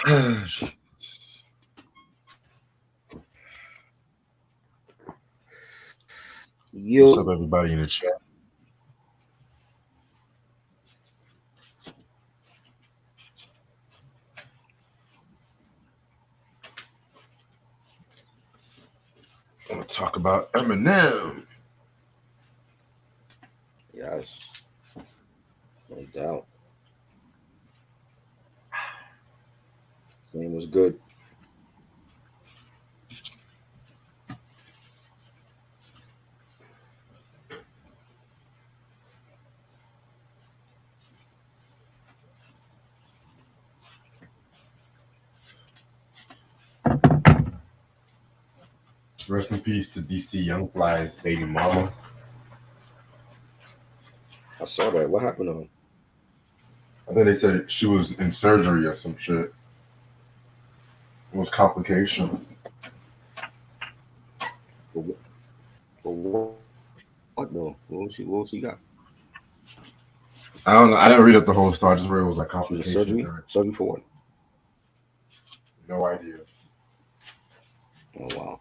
What's up, You. everybody in the chat? I want to talk about Eminem. Yes, no doubt. Name was good. Rest in peace to DC Young Fly's baby mama. I saw that. What happened to him? I think they said she was in surgery or some shit. It was complications. But, what though? What was she got? I don't know. I didn't read up the whole story. I just read it was like She was in complications. surgery. Surgery for what? No idea. Oh wow,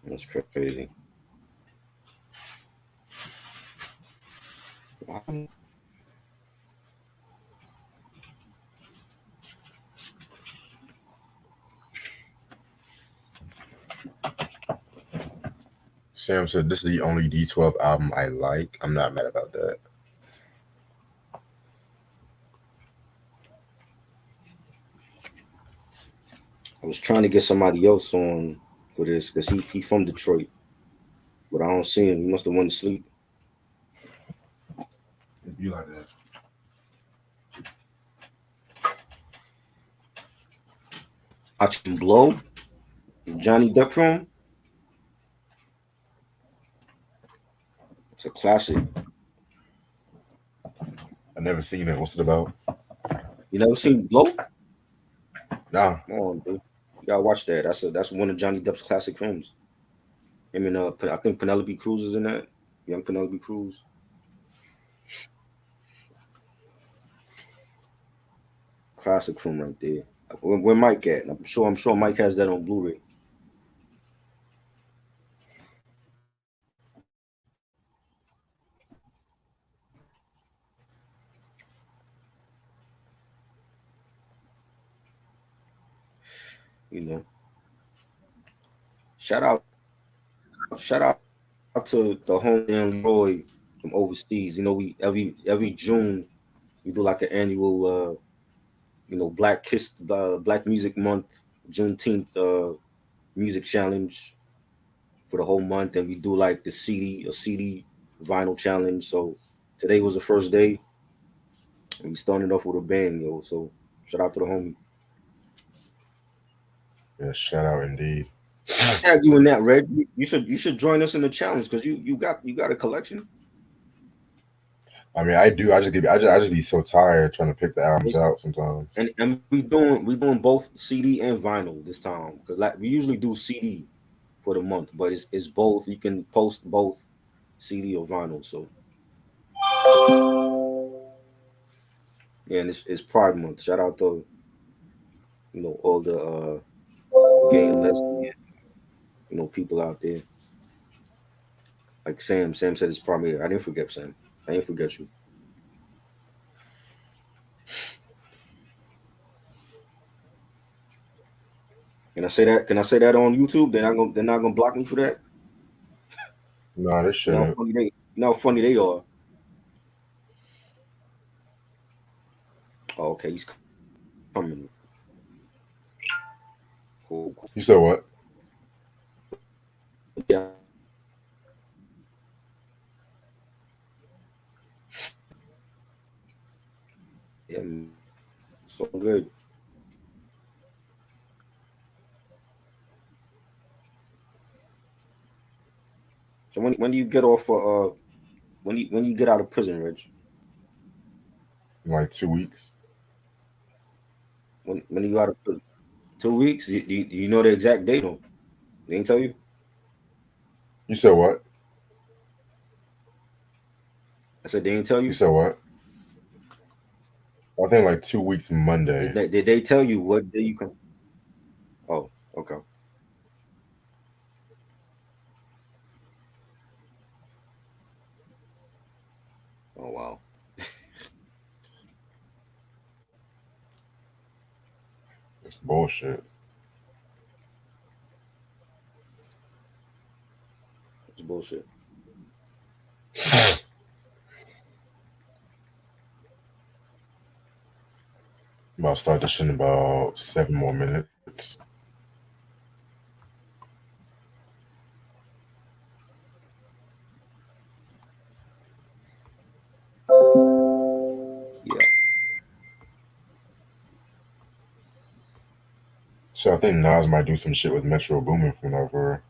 that's crazy. Wow. Sam said this is the only D12 album I like. I'm not mad about that. I was trying to get somebody else on for this because he from Detroit, but I don't see him. He must have went to sleep. It'd be like that. Watch him blow. Johnny Depp film. It's a classic. I never seen it. What's it about? You never seen Blow? Nah. Come on, dude. You gotta watch that. That's one of Johnny Depp's classic films. Him and I think Penelope Cruz is in that. Young Penelope Cruz. Classic film right there. Where Mike at? I'm sure Mike has that on Blu-ray. You know. Shout out to the home and Leroy from overseas. You know, we every June we do like an annual Black Music Month, Juneteenth music challenge for the whole month, and we do like the CD vinyl challenge. So today was the first day, and we started off with a bang, yo. So shout out to the homie. Yeah, shout out indeed. Tag you in that, Red. You should join us in the challenge because you got a collection. I mean, I do. I just be so tired trying to pick the albums It's, out sometimes. and we doing both CD and vinyl this time because like we usually do CD for the month, but it's both. You can post both CD or vinyl. So yeah, and it's Pride Month. Shout out to all the gay and lesbian people out there. Like Sam. Sam said it's Pride Month. I didn't forget Sam. I didn't forget you. Can I say that? Can I say that on YouTube? They're not gonna block me for that. No, this You know how shouldn't. funny they you know how funny they are. Oh, okay, he's coming. Cool, cool. You said what? Yeah, yeah, so good. So when do you get off for when you get out of prison, Rich? In like 2 weeks. When you out of prison? 2 weeks? Do you know the exact date? No, they didn't tell you. You said what? I said they didn't tell You you. said what? I think like 2 weeks Did Monday. they tell you what day you come? Oh, okay. Oh wow, It's bullshit. it's bullshit. I'm about to start this shit in about 7 more minutes. Yeah, So I think Nas might do some shit with Metro Boomin from whenever.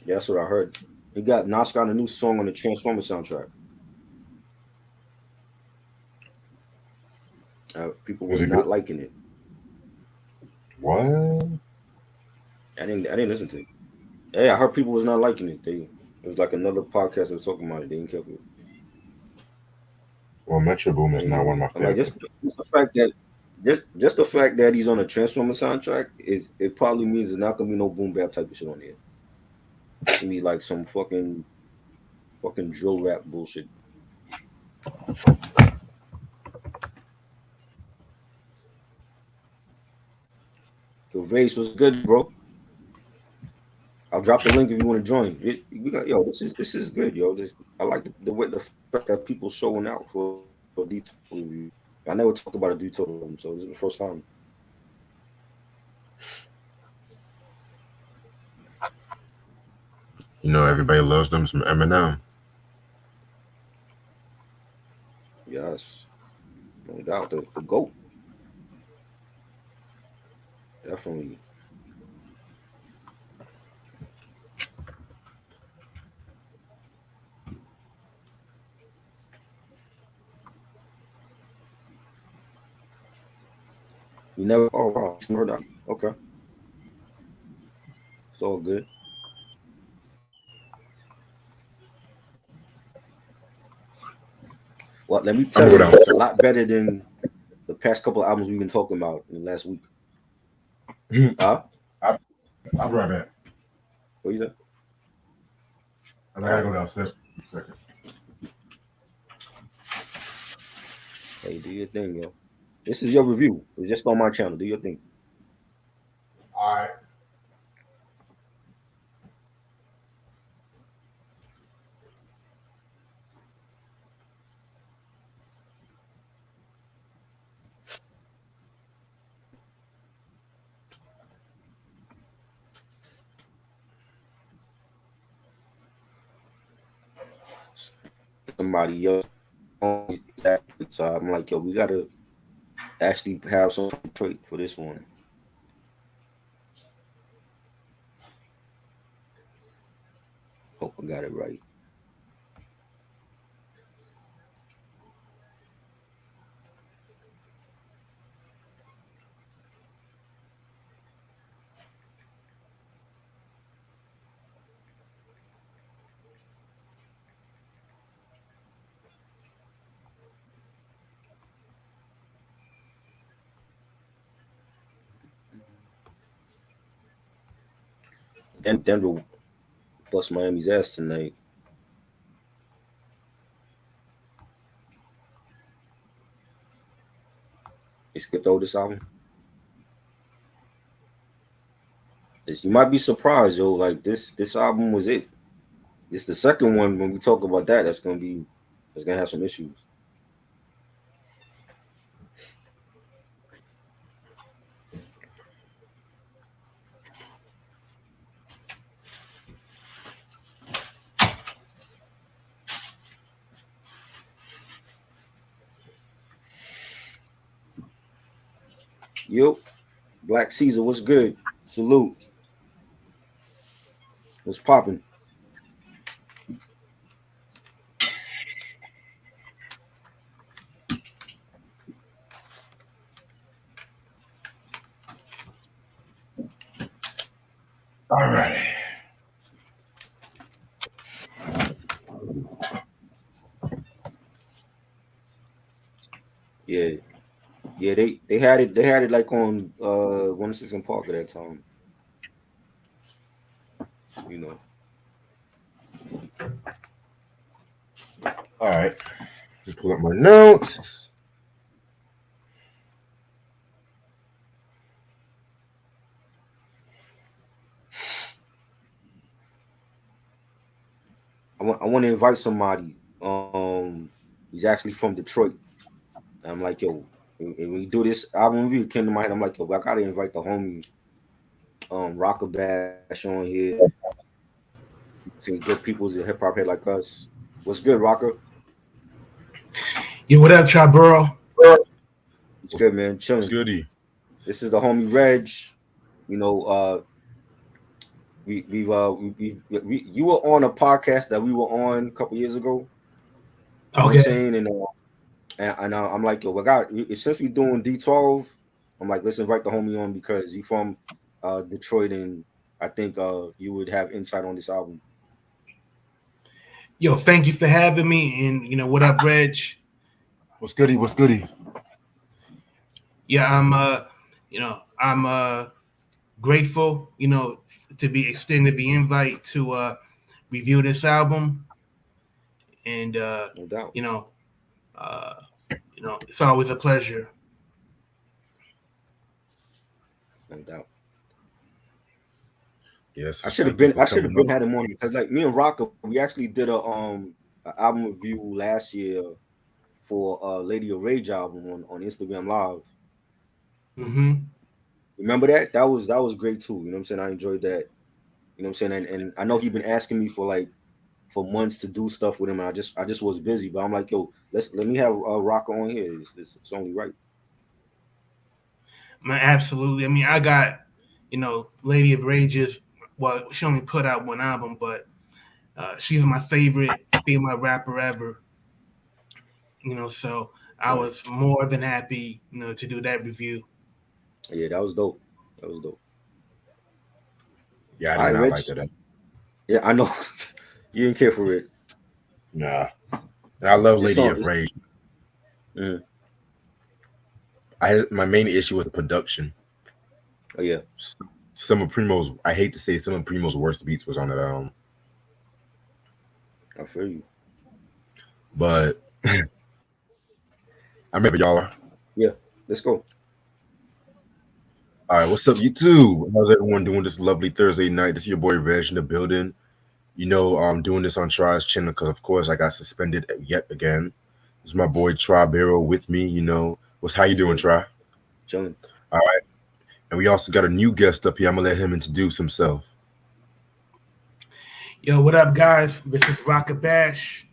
that's what I heard. He got Nas got a new song on the Transformer soundtrack. People Is was it good? not liking it. What? I didn't listen to it. Yeah, I heard people was not liking it. It was like another podcast that was talking about it. They didn't care for it. Well, Metro Boomin is not one of my I'm like, favorites. just the fact that just the fact that he's on a Transformer soundtrack is it probably means there's not gonna be no boom bap type of shit on there. It's gonna be like some fucking drill rap bullshit. So Vase was good, bro. I'll drop the link if you want to join. We got yo. This is good, yo. I like the way the fact that people showing out for D12 review. I never talked about a D12 album, so this is the first time. You know, everybody loves them some Eminem. Yes, no doubt. The goat definitely. You never. Oh wow, heard that. Okay, it's all good. Well, let me I'm tell gonna go you, down. it's a lot better than the past couple of albums we've been talking about in the last week. Huh? I'll, I'll be right back. What you said? I All gotta right. go downstairs for a second. Hey, do your thing, yo. This is your review. It's just on my channel. Do your thing. All right. Somebody else. So I'm like, yo, we gotta actually have some trait for this one. Hope I got it right. Then Denver bust Miami's ass tonight. They skipped over this album. You might be surprised, yo. Like this album was it. It's the second one when we talk about that. That's gonna have some issues. Yo, Black Caesar, what's good? Salute. What's popping? All right. Yeah, yeah. They had it like on 106 in Park at that time. You know. All right, just pull up my notes. I want to invite somebody. He's actually from Detroit. And I'm like, yo, when we do this album review, it came to my head. I'm like, yo, I gotta invite the homie, Raka Bash on here. To get people's a hip hop head like us. What's good, Raka? Yo, what up, Triborough? It's good, man. What's Chilling. goody? This is the homie Reg. You know, you were on a podcast that we were on a couple years ago. You know what I'm Okay. saying? And I'm like, yo, since we doing D12, I'm like, let's invite the homie on because he from Detroit, and I think you would have insight on this album. Yo, thank you for having me. And what up, Reg? What's goody? What's goody? Yeah, I'm grateful, to be extended the invite to review this album. And No doubt, you know, uh, it's always a pleasure. no doubt. Yes, I should have thank you been for I should have coming been up. had him on because like me and Rocka, we actually did a album review last year for Lady of Rage album on Instagram Live. Hmm. Remember that? That was great too. You know what I'm saying? I enjoyed that. You know what I'm saying? And I know he been asking me for months to do stuff with him. I just was busy, but I'm like, yo, let me have Rocka on here. It's only right. Man, absolutely. I mean, I got, Lady of Rages. Well, she only put out one album, but she's my favorite female rapper ever. So I Right. was more than happy, to do that review. Yeah, that was dope. That was dope. Yeah, I All did right, not Reg. like that. Yeah, I know. You didn't care for it. Nah, and I love This Lady song of is Rage. mm, My main issue was the production. oh yeah, Some of Primo's, I hate to say, some of Primo's worst beats was on it. I feel you. But I remember y'all. Yeah, let's go. All right, what's up, YouTube? How's everyone doing this lovely Thursday night? This is your boy Reg in the building. Doing this on Try's channel because, of course, I got suspended yet again. This is my boy Try Barrow with me. What's how you What's doing, good? Try? Chilling. All right, and we also got a new guest up here. I'm gonna let him introduce himself. Yo, what up, guys? This is Rocket Bash.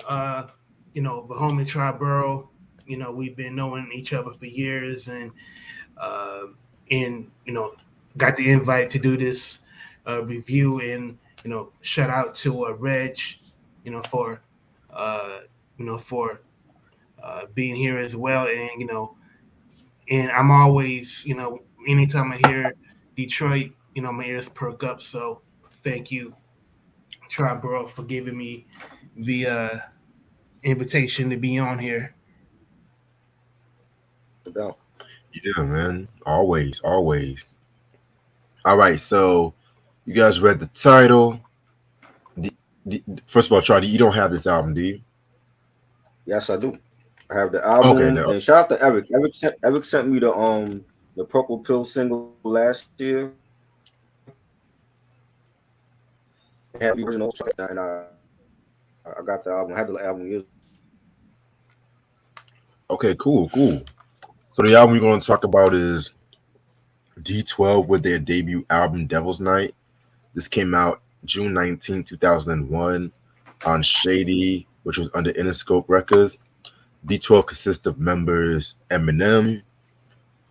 Uh, the homie Triborough. We've been knowing each other for years, uh, and got the invite to do this review. And shout out to Reg, for uh, for being here as well. And I'm always, anytime I hear Detroit, my ears perk up. So thank you, Triborough, for giving me the invitation to be on here. No doubt. Yeah, man. Always, always. All right, so you guys read the title. The, First of all, Try, you don't have this album, do you? Yes, I do. I have the Okay, album, no. and shout out to Eric. Eric sent me the Purple Pill single last year. And had the original track, and I got the album. I had the album years ago. Okay, cool, cool. So the album we're going to talk about is D12 with their debut album Devil's Night. This came out June 19, 2001 on Shady, which was under Interscope Records. D12 consists of members Eminem,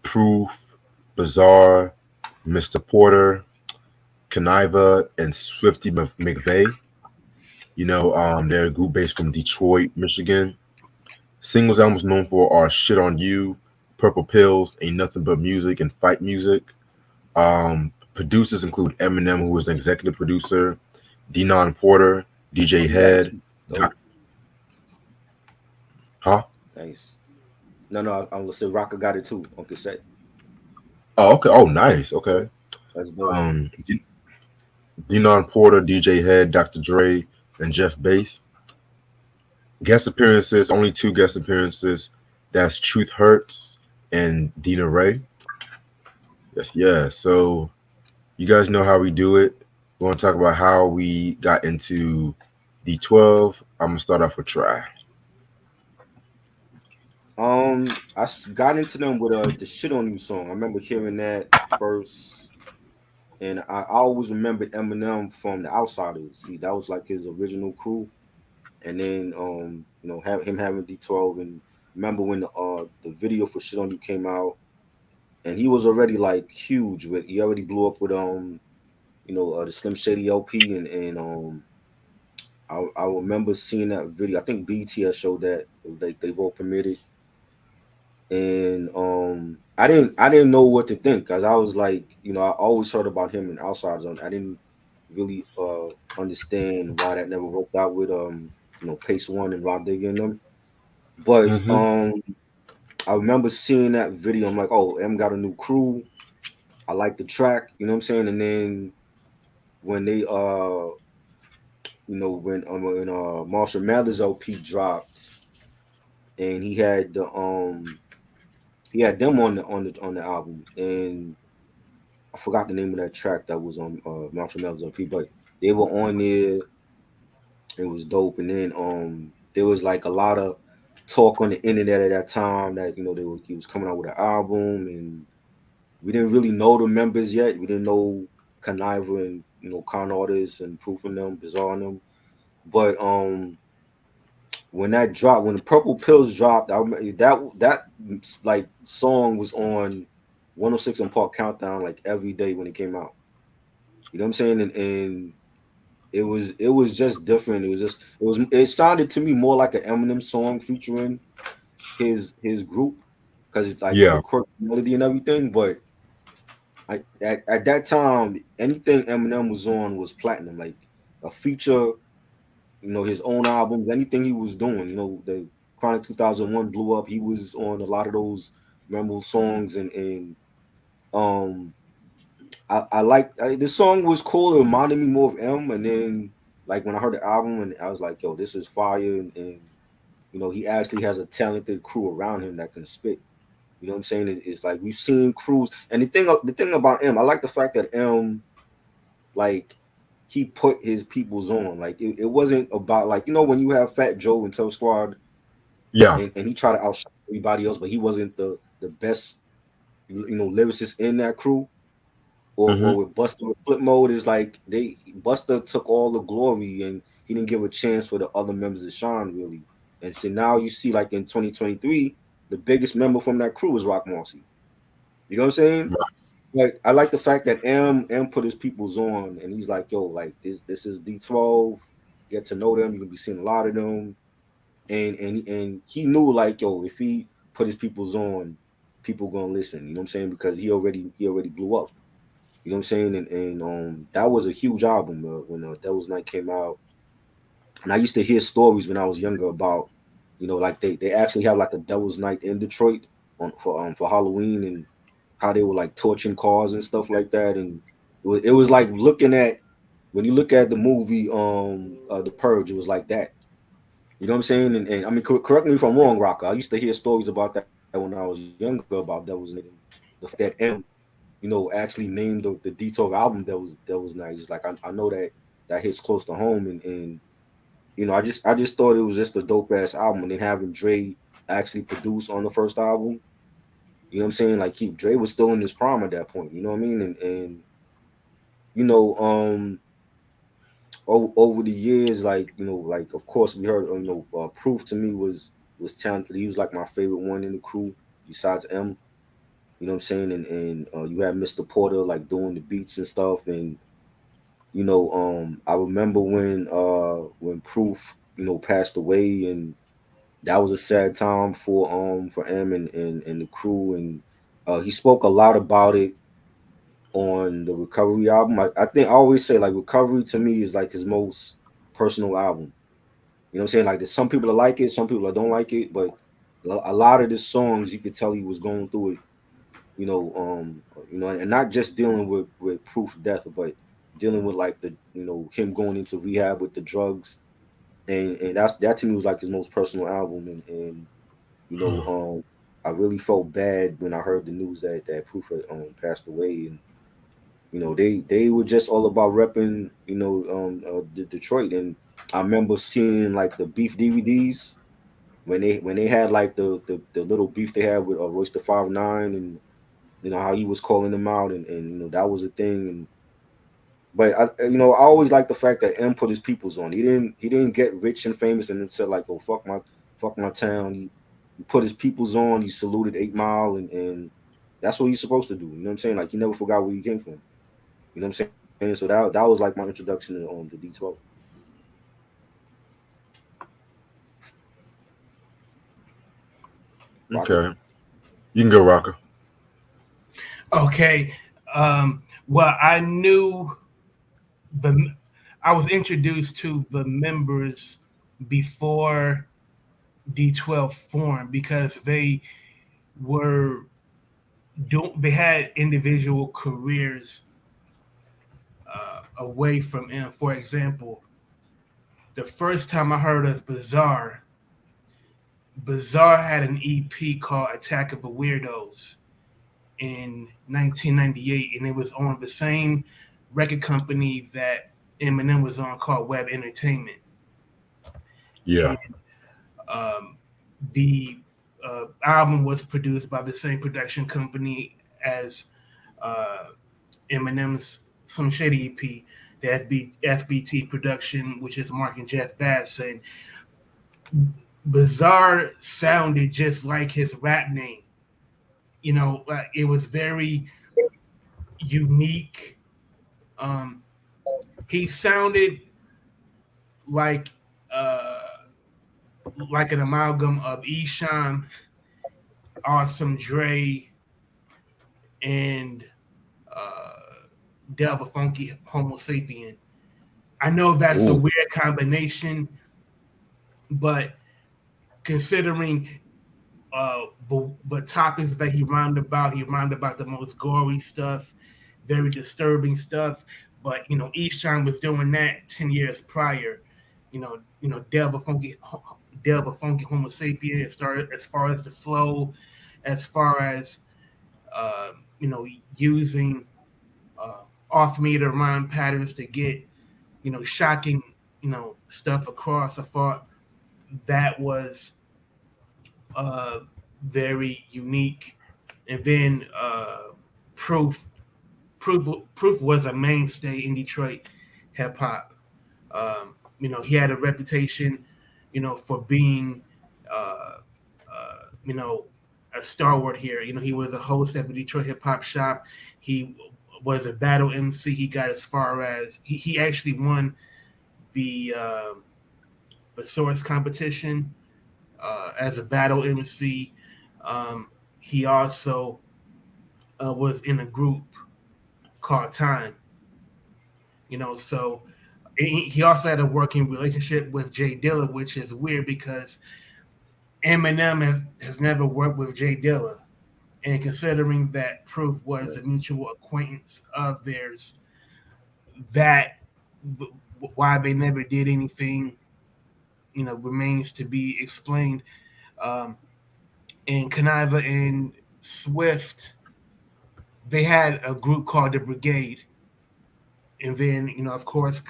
Proof, Bizarre, Mr. Porter, Kaniva, and Swifty McVeigh. They're a group based from Detroit, Michigan. Singles albums known for are Shit on You, Purple Pills, Ain't Nothing But Music, and Fight Music. Producers include Eminem, who was an executive producer, Denon Porter, DJ Oh, you got Head, two. Doc. Dope. Huh? Nice. No, no, I'm gonna say Raka got it too on cassette. Oh, okay. Oh, nice. Okay. That's dope. Um, Denon Porter, DJ Head, Dr. Dre, and Jeff Bass. Guest appearances, only two guest appearances. That's Truth Hurts and Dina Ray. Yes, yeah. So you guys know how we do it. We want to talk about how we got into D12. I'm gonna start off with Try. Got into them with the "Shit on You" song. I remember hearing that first, and I always remembered Eminem from the Outsiders. See, that was like his original crew, and then have him having D12. And remember when the video for "Shit on You" came out, and he was already like huge with. He already blew up with the Slim Shady LP, and I remember seeing that video. I think BTS showed that they both permitted, and I didn't know what to think because I was like, I always heard about him in Outside Zone. I didn't really understand why that never worked out with Pace One and Rob Digger and them. But Mm-hmm. I remember seeing that video. I'm like, oh, M got a new crew. I like the track, you know what I'm saying? And then when they when Marshall Mathers LP dropped and he had them on the album, and I forgot the name of that track that was on Marshall Mathers LP, but they were on there. It was dope. And then there was like a lot of talk on the internet at that time that he was coming out with an album, and we didn't really know the members yet. We didn't know Conniver and Con Artists and Proof and them, Bizarre and them. But when that dropped, when the Purple Pills dropped, I remember that like song was on 106 and Park Countdown like every day when it came out. You know what I'm saying? And it was just different. It sounded to me more like an Eminem song featuring his group because it's like with the Yeah. quirky melody and everything. But at that time, anything Eminem was on was platinum. Like a feature, his own albums, anything he was doing. The Chronic 2001 blew up. He was on a lot of those memorable songs, and um, I like the song was cool. It reminded me more of M, and then like when I heard the album, and I was like, yo, this is fire, and he actually has a talented crew around him that can spit. You know what I'm saying? It's like we've seen crews, and the thing about M, I like the fact that M like he put his peoples on. Like it wasn't about like when you have Fat Joe and Toe Squad, Yeah. and he tried to outshine everybody else, but he wasn't the best lyricist in that crew. Or Mm-hmm. with Buster with Flip Mode is like Buster took all the glory and he didn't give a chance for the other members to shine really. And so now you see like in 2023, the biggest member from that crew is Rock Marcy. You know what I'm saying? Like I like the fact that M put his peoples on and he's like, yo, like this is D12. Get to know them. You're gonna be seeing a lot of them. And he knew like, yo, if he put his peoples on, people gonna listen. You know what I'm saying? Because he already blew up. You know what I'm saying? And that was a huge album when Devil's Night came out. And I used to hear stories when I was younger about, like they actually have like a Devil's Night in Detroit for Halloween, and how they were like torching cars and stuff like that. And it was like looking at when you look at the movie The Purge, it was like that. You know what I'm saying? And I mean, correct me if I'm wrong, Rocka. I used to hear stories about that when I was younger about Devil's Night, and the fact that M actually named the D12 album that was nice. Like I know that hits close to home, and I just thought it was just a dope ass album, and then having Dre actually produce on the first album. You know what I'm saying? Like Dre was still in his prime at that point. You know what I mean? And you know, over the years, like like of course we heard, Proof to me was talented. He was like my favorite one in the crew besides M. You know what I'm saying? And you had Mr. Porter like doing the beats and stuff, and I remember when Proof passed away, and that was a sad time for M and the crew, and he spoke a lot about it on the Recovery album. I think I always say like Recovery to me is like his most personal album. You know what I'm saying? Like there's some people that like it, some people that don't like it, but A lot of the songs you could tell he was going through it, you know, and not just dealing with Proof death, but dealing with like the him going into rehab with the drugs, and that to me was like his most personal album, and you know, I really felt bad when I heard the news that Proof had passed away, and they were just all about repping Detroit, and I remember seeing like the Beef DVDs when they had like the little beef they had with Royce the 5'9", and how he was calling them out, and that was a thing. And but I always like the fact that M put his peoples on. He didn't get rich and famous and then said like, oh, fuck my town. He put his peoples on. He saluted 8 Mile, and that's what he's supposed to do. You know what I'm saying? Like, he never forgot where he came from. You know what I'm saying? So that was like my introduction to the D12. Rocket. Okay, you can go, Raka. Okay. Well, the I was introduced to the members before D12 formed because were they had individual careers away from him. For example, the first time I heard of Bizarre had an EP called Attack of the Weirdos in 1998, and it was on the same record company that Eminem was on, called Web Entertainment. Yeah. And um, the album was produced by the same production company as uh, Eminem's Some Shady EP, the FBT production, which is Mark and Jeff Bass. And Bizarre sounded just like his rap name. It was very unique. Um, he sounded like uh, like an amalgam of Esham, Awesome Dre, and uh, Delva Funky Homo Sapien. I know that's a Ooh. weird combination, but considering the topics that he rhymed about the most gory stuff, very disturbing stuff. But Esham was doing that 10 years prior. Delva Funky Homo Sapien started as far as the flow, as far as uh, using off meter rhyme patterns to get shocking stuff across. I thought that was uh, very unique. And then Proof, Proof was a mainstay in Detroit hip hop. He had a reputation, for being, uh, you know, a stalwart here. He was a host at the Detroit Hip Hop Shop. He was a battle MC. He got as far as he actually won the uh, the source competition as a battle MC. Um, he also was in a group called Time. So he also had a working relationship with Jay Dilla, which is weird because Eminem has never worked with Jay Dilla. And considering that Proof was a mutual acquaintance of theirs, that why they never did anything, remains to be explained. Um, and Kaniva and Swift, they had a group called the Brigade, and then of course,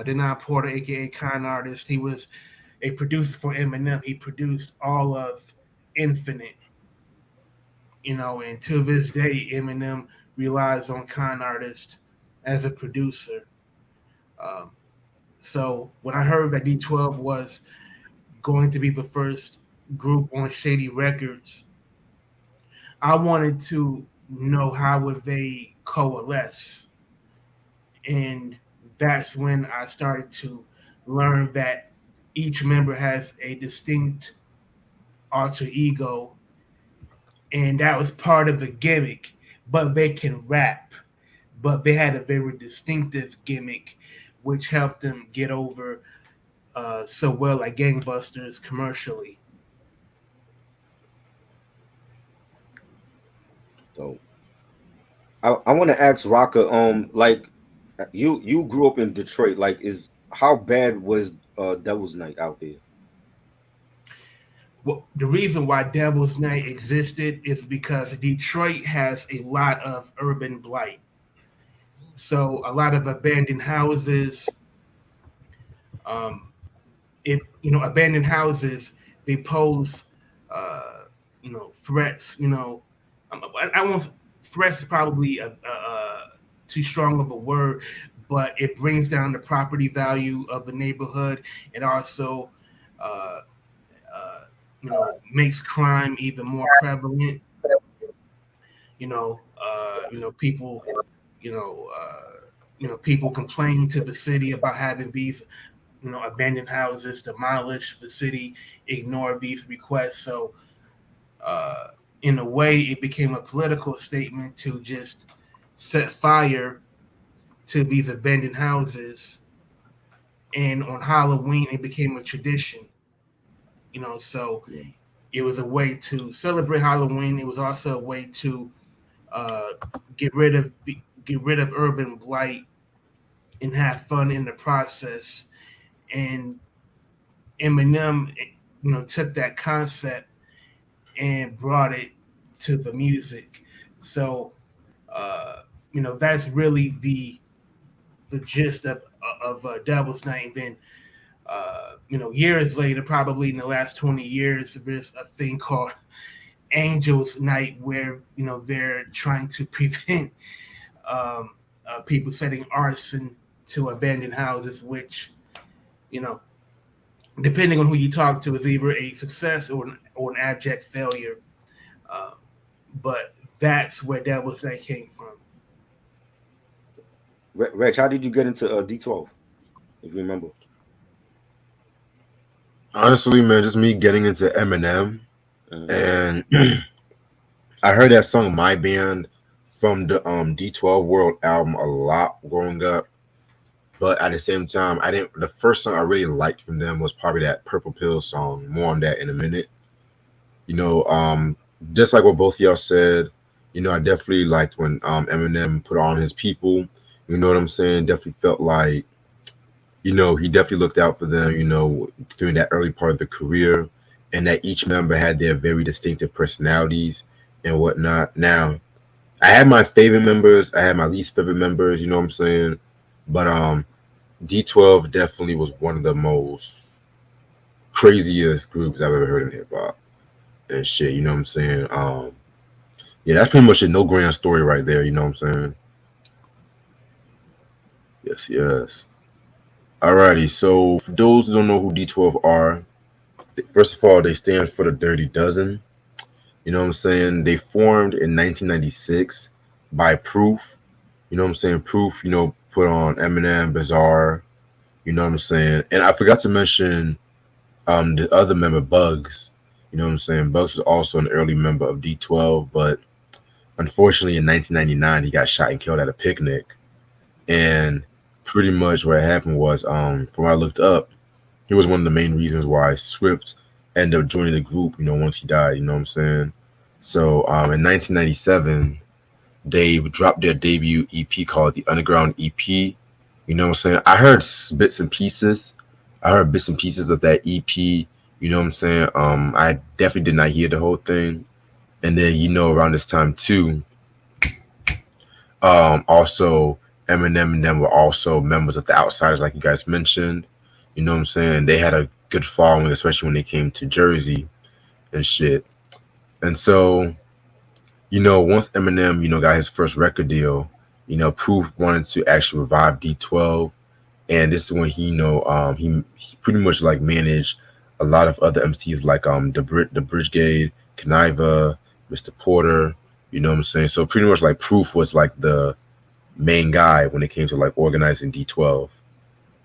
Denon Porter, aka Con Artist, he was a producer for Eminem. He produced all of Infinite, and to this day, Eminem relies on Con Artist as a producer. Um, so when I heard that D12 was going to be the first group on Shady Records, I wanted to know how would they coalesce, and that's when I started to learn that each member has a distinct alter ego, and that was part of the gimmick. But they can rap, but they had a very distinctive gimmick, which helped them get over so well like gangbusters commercially. So I want to ask Raka, like you grew up in Detroit, like is how bad was Devil's Night out there? Well, the reason why Devil's Night existed is because Detroit has a lot of urban blight. So a lot of abandoned houses, um, if abandoned houses, they pose threats. I won't. Threats is probably too strong of a word, but it brings down the property value of the neighborhood. It also uh, makes crime even more prevalent. People, you know, people complain to the city about having these abandoned houses demolished. The city ignored these requests. So, uh, in a way, it became a political statement to just set fire to these abandoned houses. And on Halloween, it became a tradition. So Yeah. it was a way to celebrate Halloween. It was also a way to uh, get rid of get rid of urban blight and have fun in the process. And Eminem, took that concept and brought it to the music. So, uh, that's really the gist of Devil's Night. And then, years later, probably in the last 20 years, there's a thing called Angels Night, where they're trying to prevent um, people setting arson to abandoned houses, which you know, depending on who you talk to, is either a success or an abject failure. Uh, but that's where Devil's Night came from. Reg, how did you get into D12? If you remember. Honestly, man, just me getting into Eminem, Uh, and I heard that song "My Band" from the D12 World album a lot growing up. But at the same time, I didn't. The first song I really liked from them was probably that Purple Pill song. More on that in a minute. You know, just like what both of y'all said. I definitely liked when Eminem put on his people. You know what I'm saying? Definitely felt like he definitely looked out for them. During that early part of the career, and that each member had their very distinctive personalities and whatnot. Now, I had my favorite members. I had my least favorite members. You know what I'm saying? But D12 definitely was one of the most craziest groups I've ever heard in hip hop and shit. You know what I'm saying? Yeah, that's pretty much a no grand story right there. You know what I'm saying? Yes, yes. Alrighty. So for those who don't know who D12 are, first of all, they stand for the Dirty Dozen. You know what I'm saying? They formed in 1996 by Proof. You know what I'm saying? Proof. Put on Eminem, Bizarre. You know what I'm saying? And I forgot to mention the other member, Bugs. You know what I'm saying? Bugs was also an early member of D12, but unfortunately in 1999 he got shot and killed at a picnic. And pretty much what happened was, from what I looked up, he was one of the main reasons why Swift ended up joining the group. Once he died. You know what I'm saying? So in 1997 they dropped their debut EP called the Underground EP. You know what I'm saying? I heard bits and pieces. I heard bits and pieces of that EP. You know what I'm saying? I definitely did not hear the whole thing. And then around this time too, also Eminem and them were also members of the Outsiders, like you guys mentioned. You know what I'm saying? They had a good following, especially when they came to Jersey and shit. And so, once Eminem, got his first record deal, Proof wanted to actually revive D12, and this is when he pretty much like managed a lot of other MCs like the Bridgegate, Kaniva, Mr. Porter. You know what I'm saying? So pretty much like Proof was like the main guy when it came to like organizing D12.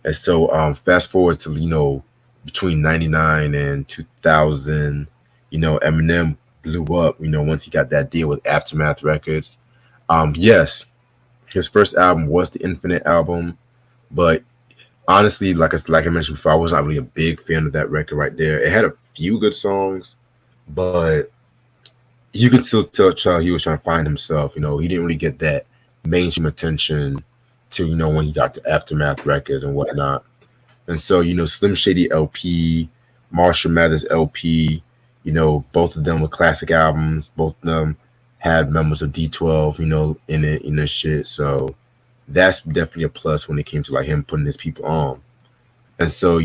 And so fast forward to between 99 and 2000, Eminem blew up. Once he got that deal with Aftermath Records. Yes, his first album was the Infinite album, but honestly, like I mentioned before, I was not really a big fan of that record right there. It had a few good songs, but you could still tell he was trying to find himself. He didn't really get that mainstream attention to when he got to Aftermath Records and whatnot. And so Slim Shady LP, Marshall Mathers LP, both of them were classic albums. Both of them had members of D12, in it, shit. So that's definitely a plus when it came to like him putting his people on. And so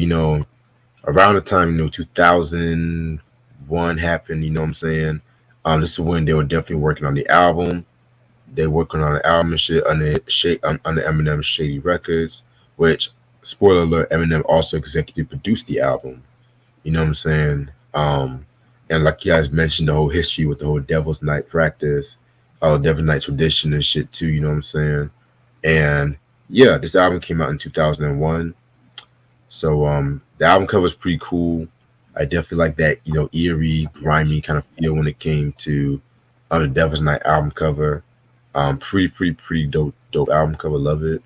around the time 2001 happened, what I'm saying. This is when they were definitely working on the album. They working on the album and shit under Eminem's Shady Records, which spoiler alert, Eminem also executive produced the album. You know what I'm saying? And like you guys mentioned, the whole history with the whole Devil's Night practice, Devil's Night tradition and shit too. You know what I'm saying? And yeah, this album came out in 2001. So the album cover is pretty cool. I definitely like that, eerie, grimy kind of feel when it came to the Devil's Night album cover. Pretty dope album cover. Love it.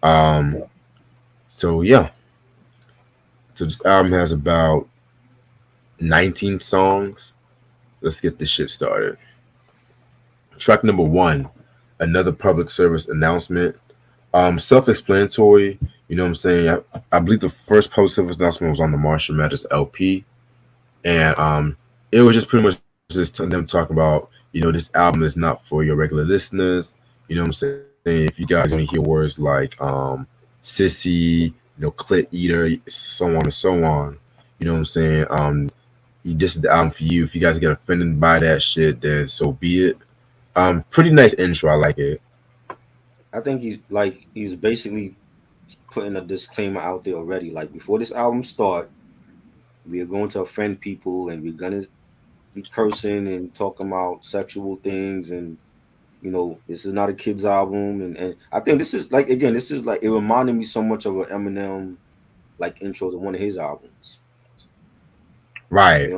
Um, so yeah, so this album has about 19 songs. Let's get this shit started. Track number one, another public service announcement. Self-explanatory. You know what I'm saying? I believe the first public service announcement was on the Marshall Mathers LP, and it was just pretty much just them talking about this album is not for your regular listeners. You know what I'm saying? If you guys only hear words like sissy, clit eater, so on and so on. You know what I'm saying? This is the album for you. If you guys get offended by that shit, then so be it. Pretty nice intro. I like it. I think he's basically putting a disclaimer out there already. Like before this album start, we are going to offend people and we're gonna be cursing and talking about sexual things and this is not a kid's album and I think this is like again, this is like it reminded me so much of an Eminem like intro to one of his albums. Right.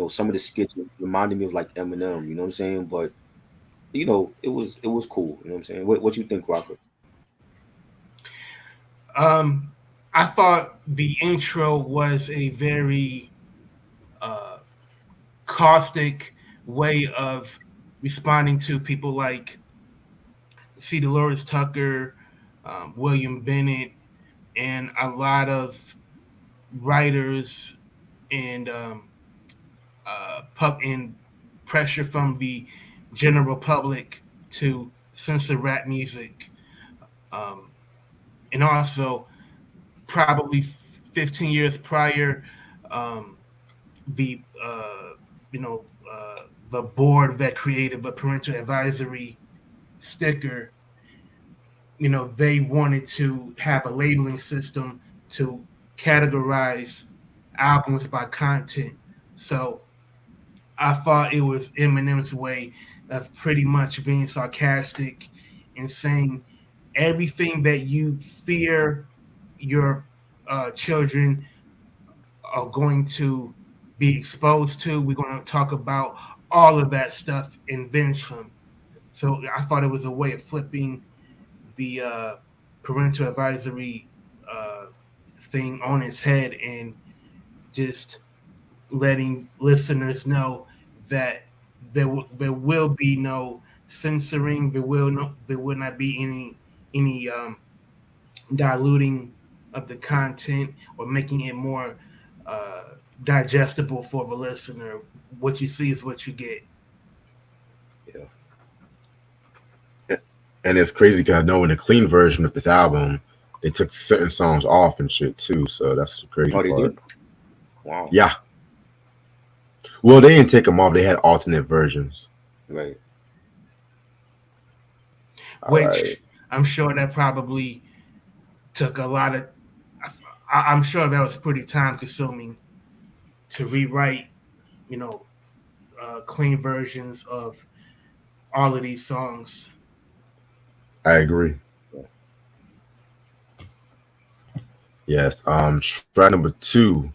Some of the skits reminded me of like Eminem, you know what I'm saying? But it was cool, you know what I'm saying? What you think, Raka? I thought the intro was a very uh, caustic way of responding to people like C. Dolores Tucker, William Bennett, and a lot of writers and and pressure from the general public to censor rap music, um, and also probably 15 years prior, um, the the board that created the parental advisory sticker, they wanted to have a labeling system to categorize albums by content. So I thought it was Eminem's way of pretty much being sarcastic and saying everything that you fear your children are going to be exposed to. We're going to talk about all of that stuff and then some. So I thought it was a way of flipping the parental advisory uh, thing on its head and just letting listeners know that there will be no censoring. There will not be any diluting of the content or making it more uh, digestible for the listener. What you see is what you get. Yeah. And it's crazy because I know in the clean version of this album, they took certain songs off and shit too. So that's the crazy Oh, they part. did? Wow. Yeah. Well, they didn't take them off. They had alternate versions. Right. All Which right. I'm sure that probably took a lot of. I'm sure that was pretty time consuming to rewrite, you know, clean versions of all of these songs. I agree. Yes. Track number two,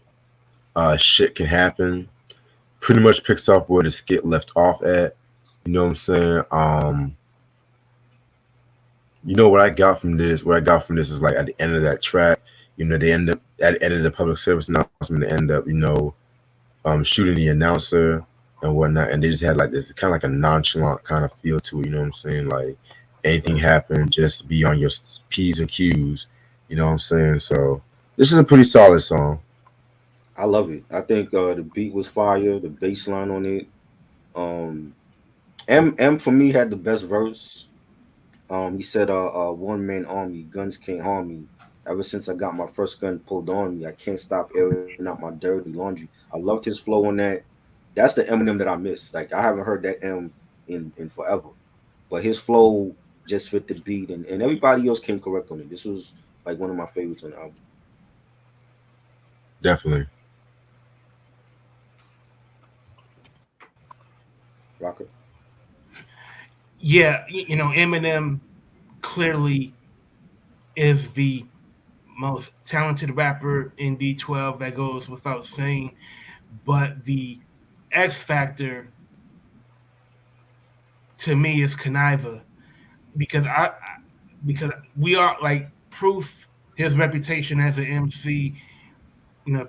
shit can happen. Pretty much picks up where the skit left off at. You know what I'm saying? What I got from this? What I got from this is like at the end of that track, they end up at the end of the public service announcement. They end up, shooting the announcer. and whatnot, and they just had like this kind of like a nonchalant kind of feel to it. You know what I'm saying? Like anything Right. happen, just be on your p's and q's. You know what I'm saying? So this is a pretty solid song. I love it. I think the beat was fire, the bass line on it. Um, M for me had the best verse. He said, one man army, guns can't harm me. Ever since I got my first gun pulled on me, I can't stop airing out my dirty laundry. I loved his flow on that. That's the Eminem that I miss. Like I haven't heard that in forever. But his flow just fit the beat, and everybody else came correct on it. This was like one of my favorites on the album. Definitely. Rocker. Yeah, Eminem clearly is the most talented rapper in D12. That goes without saying. But the X factor to me is Conniva because because we are like proof his reputation as an MC,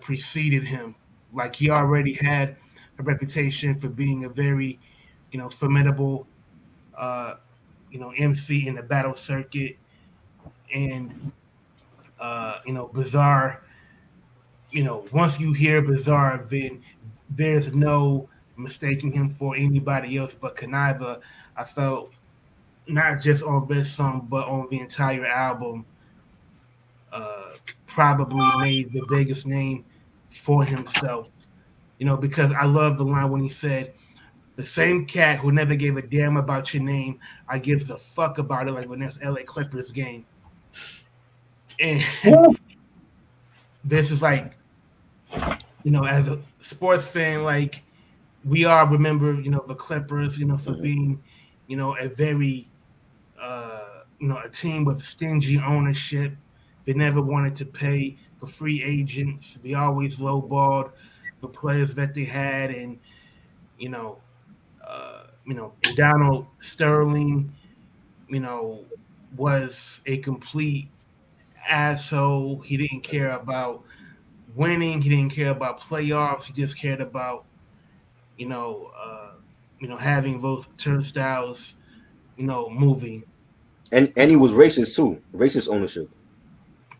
preceded him. Like he already had a reputation for being a very, formidable, uh, MC in the battle circuit, and Bizarre. Once you hear Bizarre, then there's no mistaking him for anybody else but Conniva. I felt not just on this song, but on the entire album, uh, probably made the biggest name for himself. Because I love the line when he said, "The same cat who never gave a damn about your name, I gives a fuck about it like when that's LA Clippers game." And this is like, as a sports fan, like we all remember, the Clippers, for Hmm. being, a very, a team with stingy ownership. They never wanted to pay for free agents. They always lowballed the players that they had, and you know, and Donald Sterling, you know, was a complete asshole. He didn't care about winning. He didn't care about playoffs. He just cared about, you know, uh, having those turnstiles, moving. And he was racist too, racist ownership.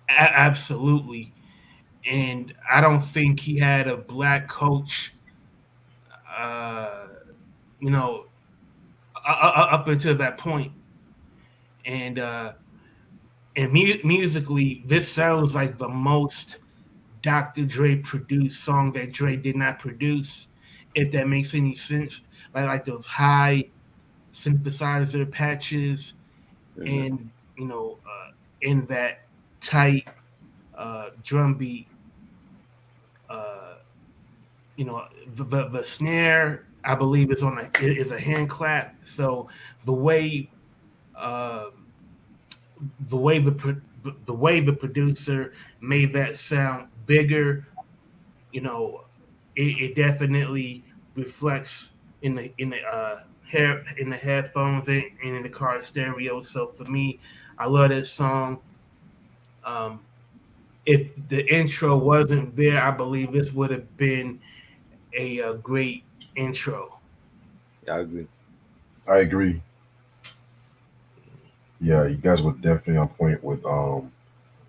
Absolutely. And I don't think he had a black coach, uh, you know, up until that point. And musically, this sounds like the most Dr. Dre produced song that Dre did not produce, if that makes any sense. Like those high synthesizer patches, Hmm. and in that tight drum beat. Uh, the snare I believe is a hand clap. So the way um, the producer made that sound bigger, you know, it definitely reflects in the headphones and in the car stereo. So for me, I love this song. Um, if the intro wasn't there, I believe this would have been a great intro. Yeah, I agree. I agree. Yeah, you guys were definitely on point with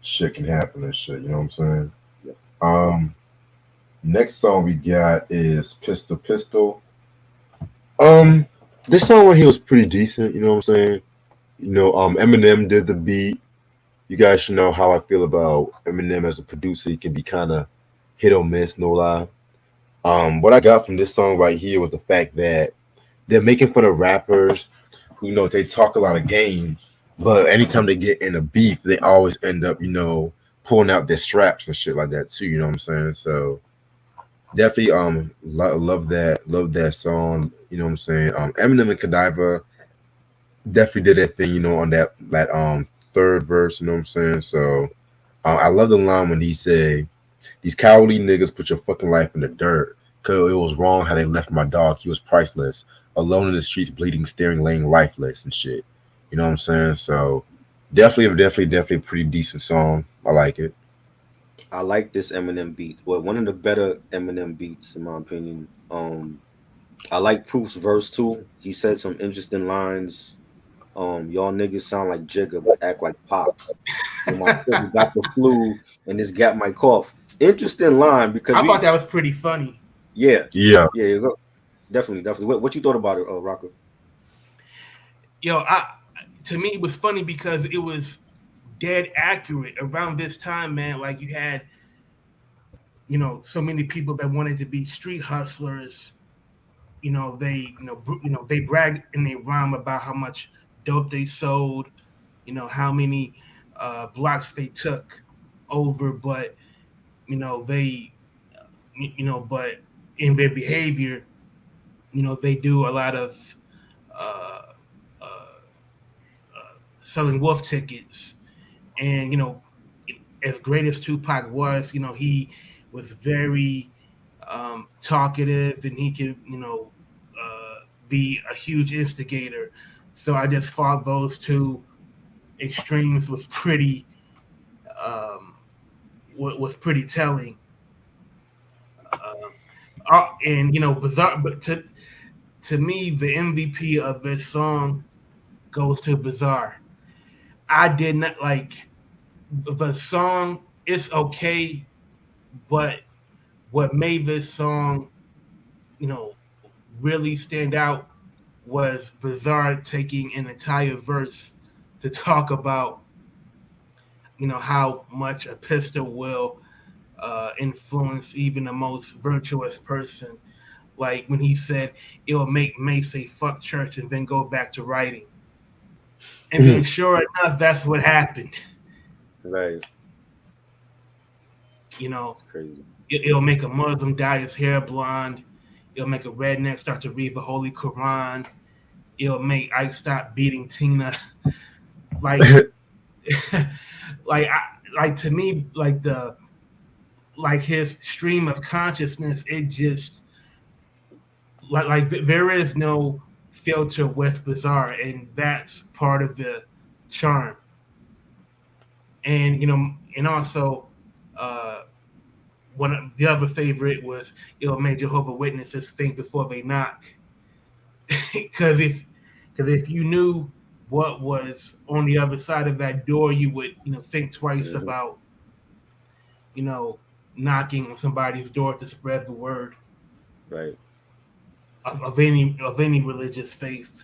shit can happen and shit. You know what I'm saying? Yeah. Um, next song we got is Pistol Pistol. Um, this song right here was pretty decent. You know what I'm saying? Eminem did the beat. You guys should know how I feel about Eminem as a producer. He can be kind of hit or miss, no lie. What I got from this song right here was the fact that they're making fun of rappers who they talk a lot of game, but anytime they get in a beef, they always end up pulling out their straps and shit like that too. You know what I'm saying? So definitely love that song. You know what I'm saying? Eminem and Godiva definitely did that thing. On that third verse. You know what I'm saying? So I love the line when he said, "These cowardly niggas put your fucking life in the dirt. Cause it was wrong how they left my dog. He was priceless. Alone in the streets, bleeding, staring, laying lifeless and shit." You know what I'm saying? So definitely a pretty decent song. I like it. I like this Eminem beat. Well, one of the better Eminem beats, in my opinion. I like Proof's verse too. He said some interesting lines. Y'all niggas sound like Jigga, but act like Pac. And my cousin got the flu, and this got my cough. Interesting line because I thought we, that was pretty funny. yeah, Yeah. yeah, definitely, definitely. What you thought about it, Rocker? Yo, I to me it was funny because it was dead accurate around this time, man. Like you had, so many people that wanted to be street hustlers. They brag and they rhyme about how much dope they sold. How many blocks they took over, but they, but in their behavior, they do a lot of uh, uh, selling wolf tickets. And as great as Tupac was, he was very talkative, and he could be a huge instigator. So I just thought those two extremes um, was pretty telling. And bizarre, but to me, the MVP of this song goes to Bizarre. I did not like the song. It's okay, but what made this song, you know, really stand out was Bizarre taking an entire verse to talk about, how much a pistol will influence even the most virtuous person. Like when he said, it'll make May say fuck church and then go back to writing. And then sure enough, that's what happened. Right, You know, it's crazy. it'll make a Muslim dye his hair blonde. It'll make a redneck start to read the Holy Quran. It'll make Ike stop beating Tina. Like, like to me, like his stream of consciousness, it just like there is no filter with Bizarre, and that's part of the charm. And and also, uh, one of the other favorite was it'll make Jehovah Witnesses think before they knock, because if you knew what was on the other side of that door, you would think twice Hmm. about you know knocking on somebody's door to spread the word Right, of any religious faith.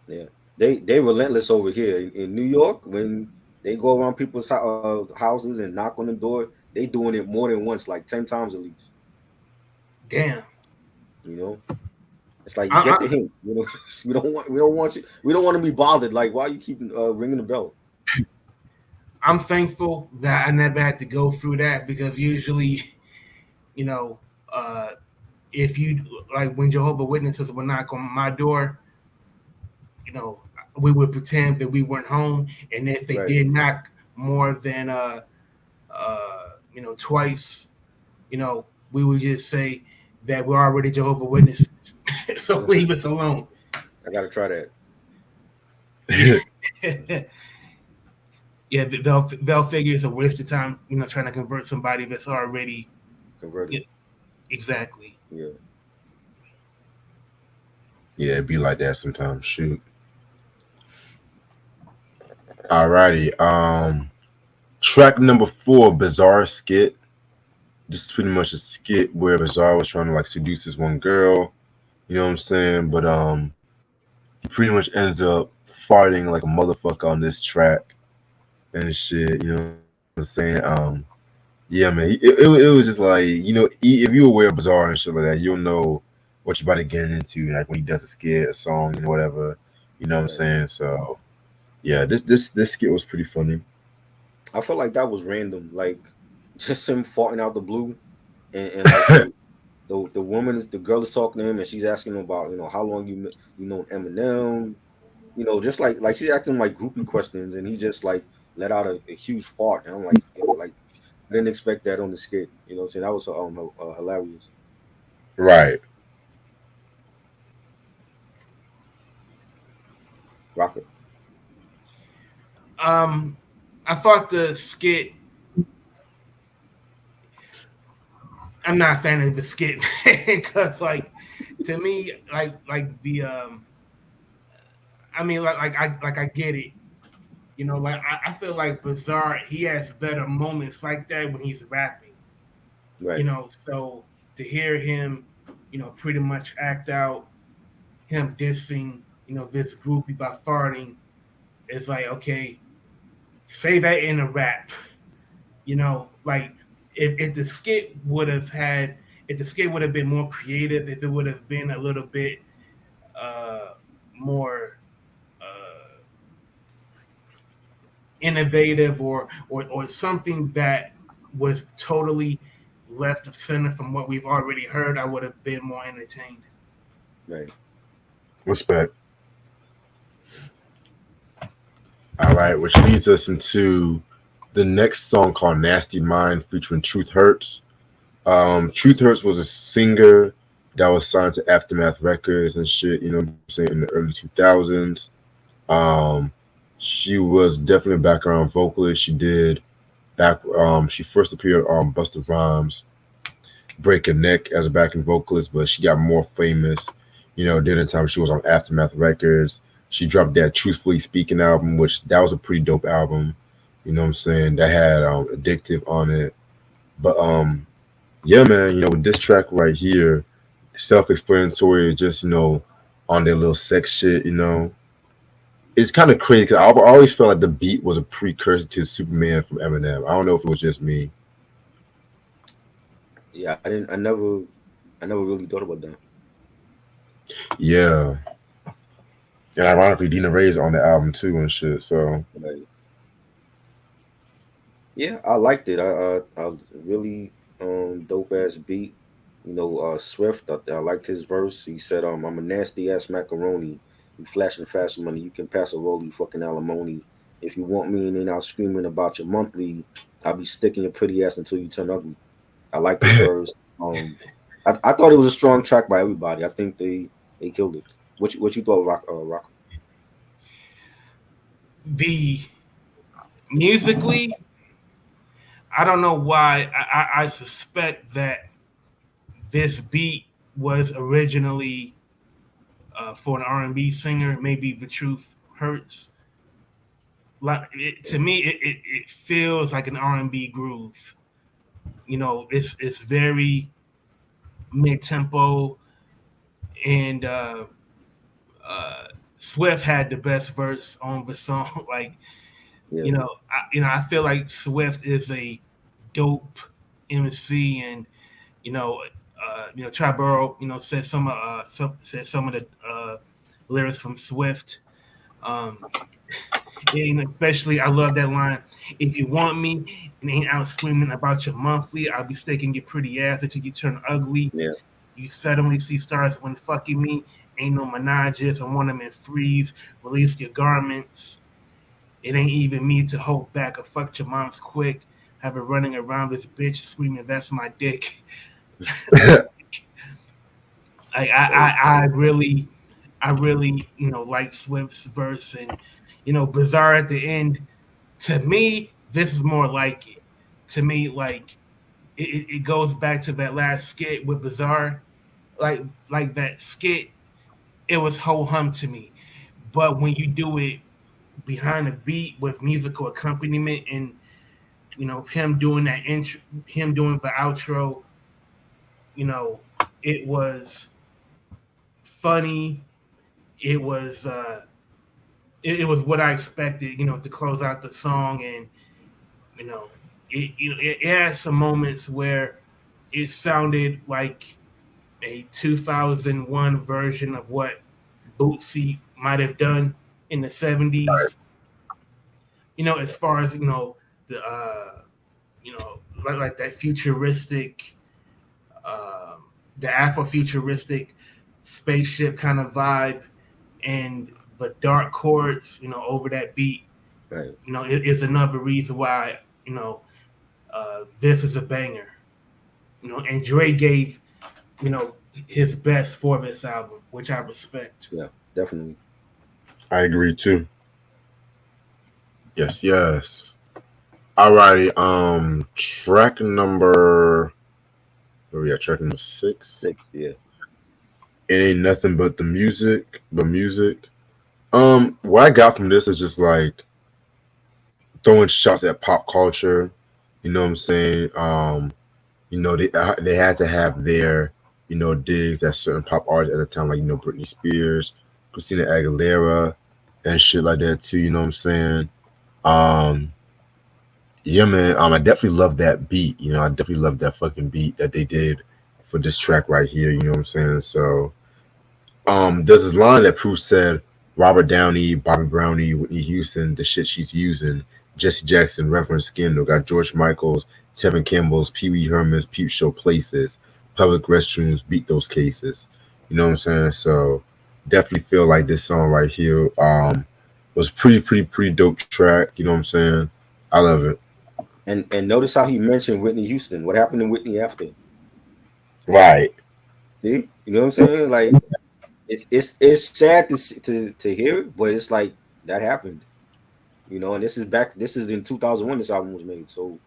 yeah. They relentless over here in New York when they go around people's houses and knock on the door. They doing it more than once, like 10 times at least. Damn. You know, it's like you I, get the I, hint. You know, we don't want you. We don't want to be bothered. Like, why you keep ringing the bell? I'm thankful that I never had to go through that, because usually, you know, uh, if you like when Jehovah Witnesses would knock on my door, you know, we would pretend that we weren't home, and if they Right. did knock more than twice, we would just say that we're already Jehovah Witnesses, so leave us alone. I gotta try that. Yeah, yeah, they'll figure it's a waste of time, trying to convert somebody that's already. Converted. Yeah, exactly. Yeah. Yeah, it'd be like that sometimes. Shoot. Alrighty. Track number 4, Bizarre Skit. This is pretty much a skit where Bizarre was trying to like seduce this one girl. You know what I'm saying? But he pretty much ends up farting like a motherfucker on this track and shit. You know what I'm saying? Yeah, man. It was just like, if you aware of Bizarre and shit like that, you'll know what you're about to get into. Like when he does a skit, a song, and whatever. You know what I'm Right. saying? So yeah, this skit was pretty funny. I felt like that was random. Like just him farting out the blue, and like the woman is the girl is talking to him, and she's asking him about how long you know Eminem. Just like she's asking him like groupie questions, and he just like let out a huge fart, and I'm like, yo, like I didn't expect that on the skit. You know what I'm saying? That was hilarious. Right. Rocket. Um, I thought the skit. I'm not a fan of the skit because, like, To me, like the I mean, I get it. You know, like I feel like Bizarre, he has better moments like that when he's rapping. You Right. know, so to hear him, pretty much act out him dissing, this groupie by farting, it's like, okay, say that in a rap. Like if the skit would have had, if the skit would have been more creative, if it would have been a little bit uh, more innovative, or something that was totally left of center from what we've already heard, I would have been more entertained. Right. Respect. All right, which leads us into the next song called "Nasty Mind" featuring Truth Hurts. Truth Hurts was a singer that was signed to Aftermath Records and shit. You know what I'm saying, in the early 2000s. Um, she was definitely a background vocalist. She did back. She first appeared on Busta Rhymes' "Break a Neck" as a backing vocalist, but she got more famous, during the time she was on Aftermath Records. She dropped that "Truthfully Speaking" album, which that was a pretty dope album. You know what I'm saying? That had "Addictive" on it. But yeah, man, with this track right here, self-explanatory, just on their little sex shit. It's kind of crazy because I've always felt like the beat was a precursor to Superman from Eminem. I don't know if it was just me. Yeah, I didn't. I never really thought about that. Yeah, and ironically, Dina Ray's on the album too and shit. So Right. Yeah, I liked it. I really dope ass beat. Swift. I liked his verse. He said, I'm a nasty ass macaroni. You flashing fast money. You can pass a roll. You fucking alimony. If you want me and ain't out screaming about your monthly, I'll be sticking your pretty ass until you turn ugly. I like the verse. I thought it was a strong track by everybody. I think they killed it. What you thought, Rock? The musically, I don't know why. I suspect that this beat was originally for an R&B singer. Maybe the truth hurts. To me, it feels like an R&B groove. It's very mid tempo, and uh, Swift had the best verse on the song. Like, Yeah, I feel like Swift is a dope MC, and Triborough, said some of the lyrics from Swift. Um, and especially, I love that line. If you want me and ain't out screaming about your monthly, I'll be staking your pretty ass until you turn ugly. yeah, You suddenly see stars when fucking me. Ain't no menages. I want them in freeze. Release your garments. It ain't even me to hold back or fuck your mom's quick. Have her running around this bitch screaming, "That's my dick." right, I really, like Swift's verse, and Bizarre at the end. To me, this is more like it. To me, like it goes back to that last skit with Bizarre. Like that skit, it was ho hum to me. But when you do it behind a beat with musical accompaniment, and him doing that intro, him doing the outro, you know, it was funny. It was it was what I expected, to close out the song. And you know, it had some moments where it sounded like a 2001 version of what Bootsy might have done in the 70s. As far as the like that futuristic, the Afrofuturistic spaceship kind of vibe, and the dark chords, over that beat. right. It is another reason why this is a banger. And Dre gave his best for this album, which I respect. Yeah, definitely. I agree too. Yes, yes. Alrighty. Track number. Where we at? Track number 6. Six. Yeah. It ain't nothing but the music, but music. What I got from this is just like throwing shots at pop culture. You know what I'm saying? They had to have their digs at certain pop artists at the time, like Britney Spears, Christina Aguilera, and shit like that too. You know what I'm saying? Um, yeah, man. I definitely love that beat. I definitely love that fucking beat that they did for this track right here. You know what I'm saying? So, there's this line that Proof said, Robert Downey, Bobby Brownie, Whitney Houston, the shit she's using, Jesse Jackson, Reverend Scandal, got George Michael's, Tevin Campbell's, Pee Wee Herman's, Peep Show Places, public restrooms, beat those cases. You know what I'm saying? So definitely feel like this song right here was pretty dope track. You know what I'm saying? I love it. And notice how he mentioned Whitney Houston. What happened to Whitney after? Right. See, you know what I'm saying? Like it's sad to hear it, but it's like that happened. And this is back. This is in 2001. This album was made. So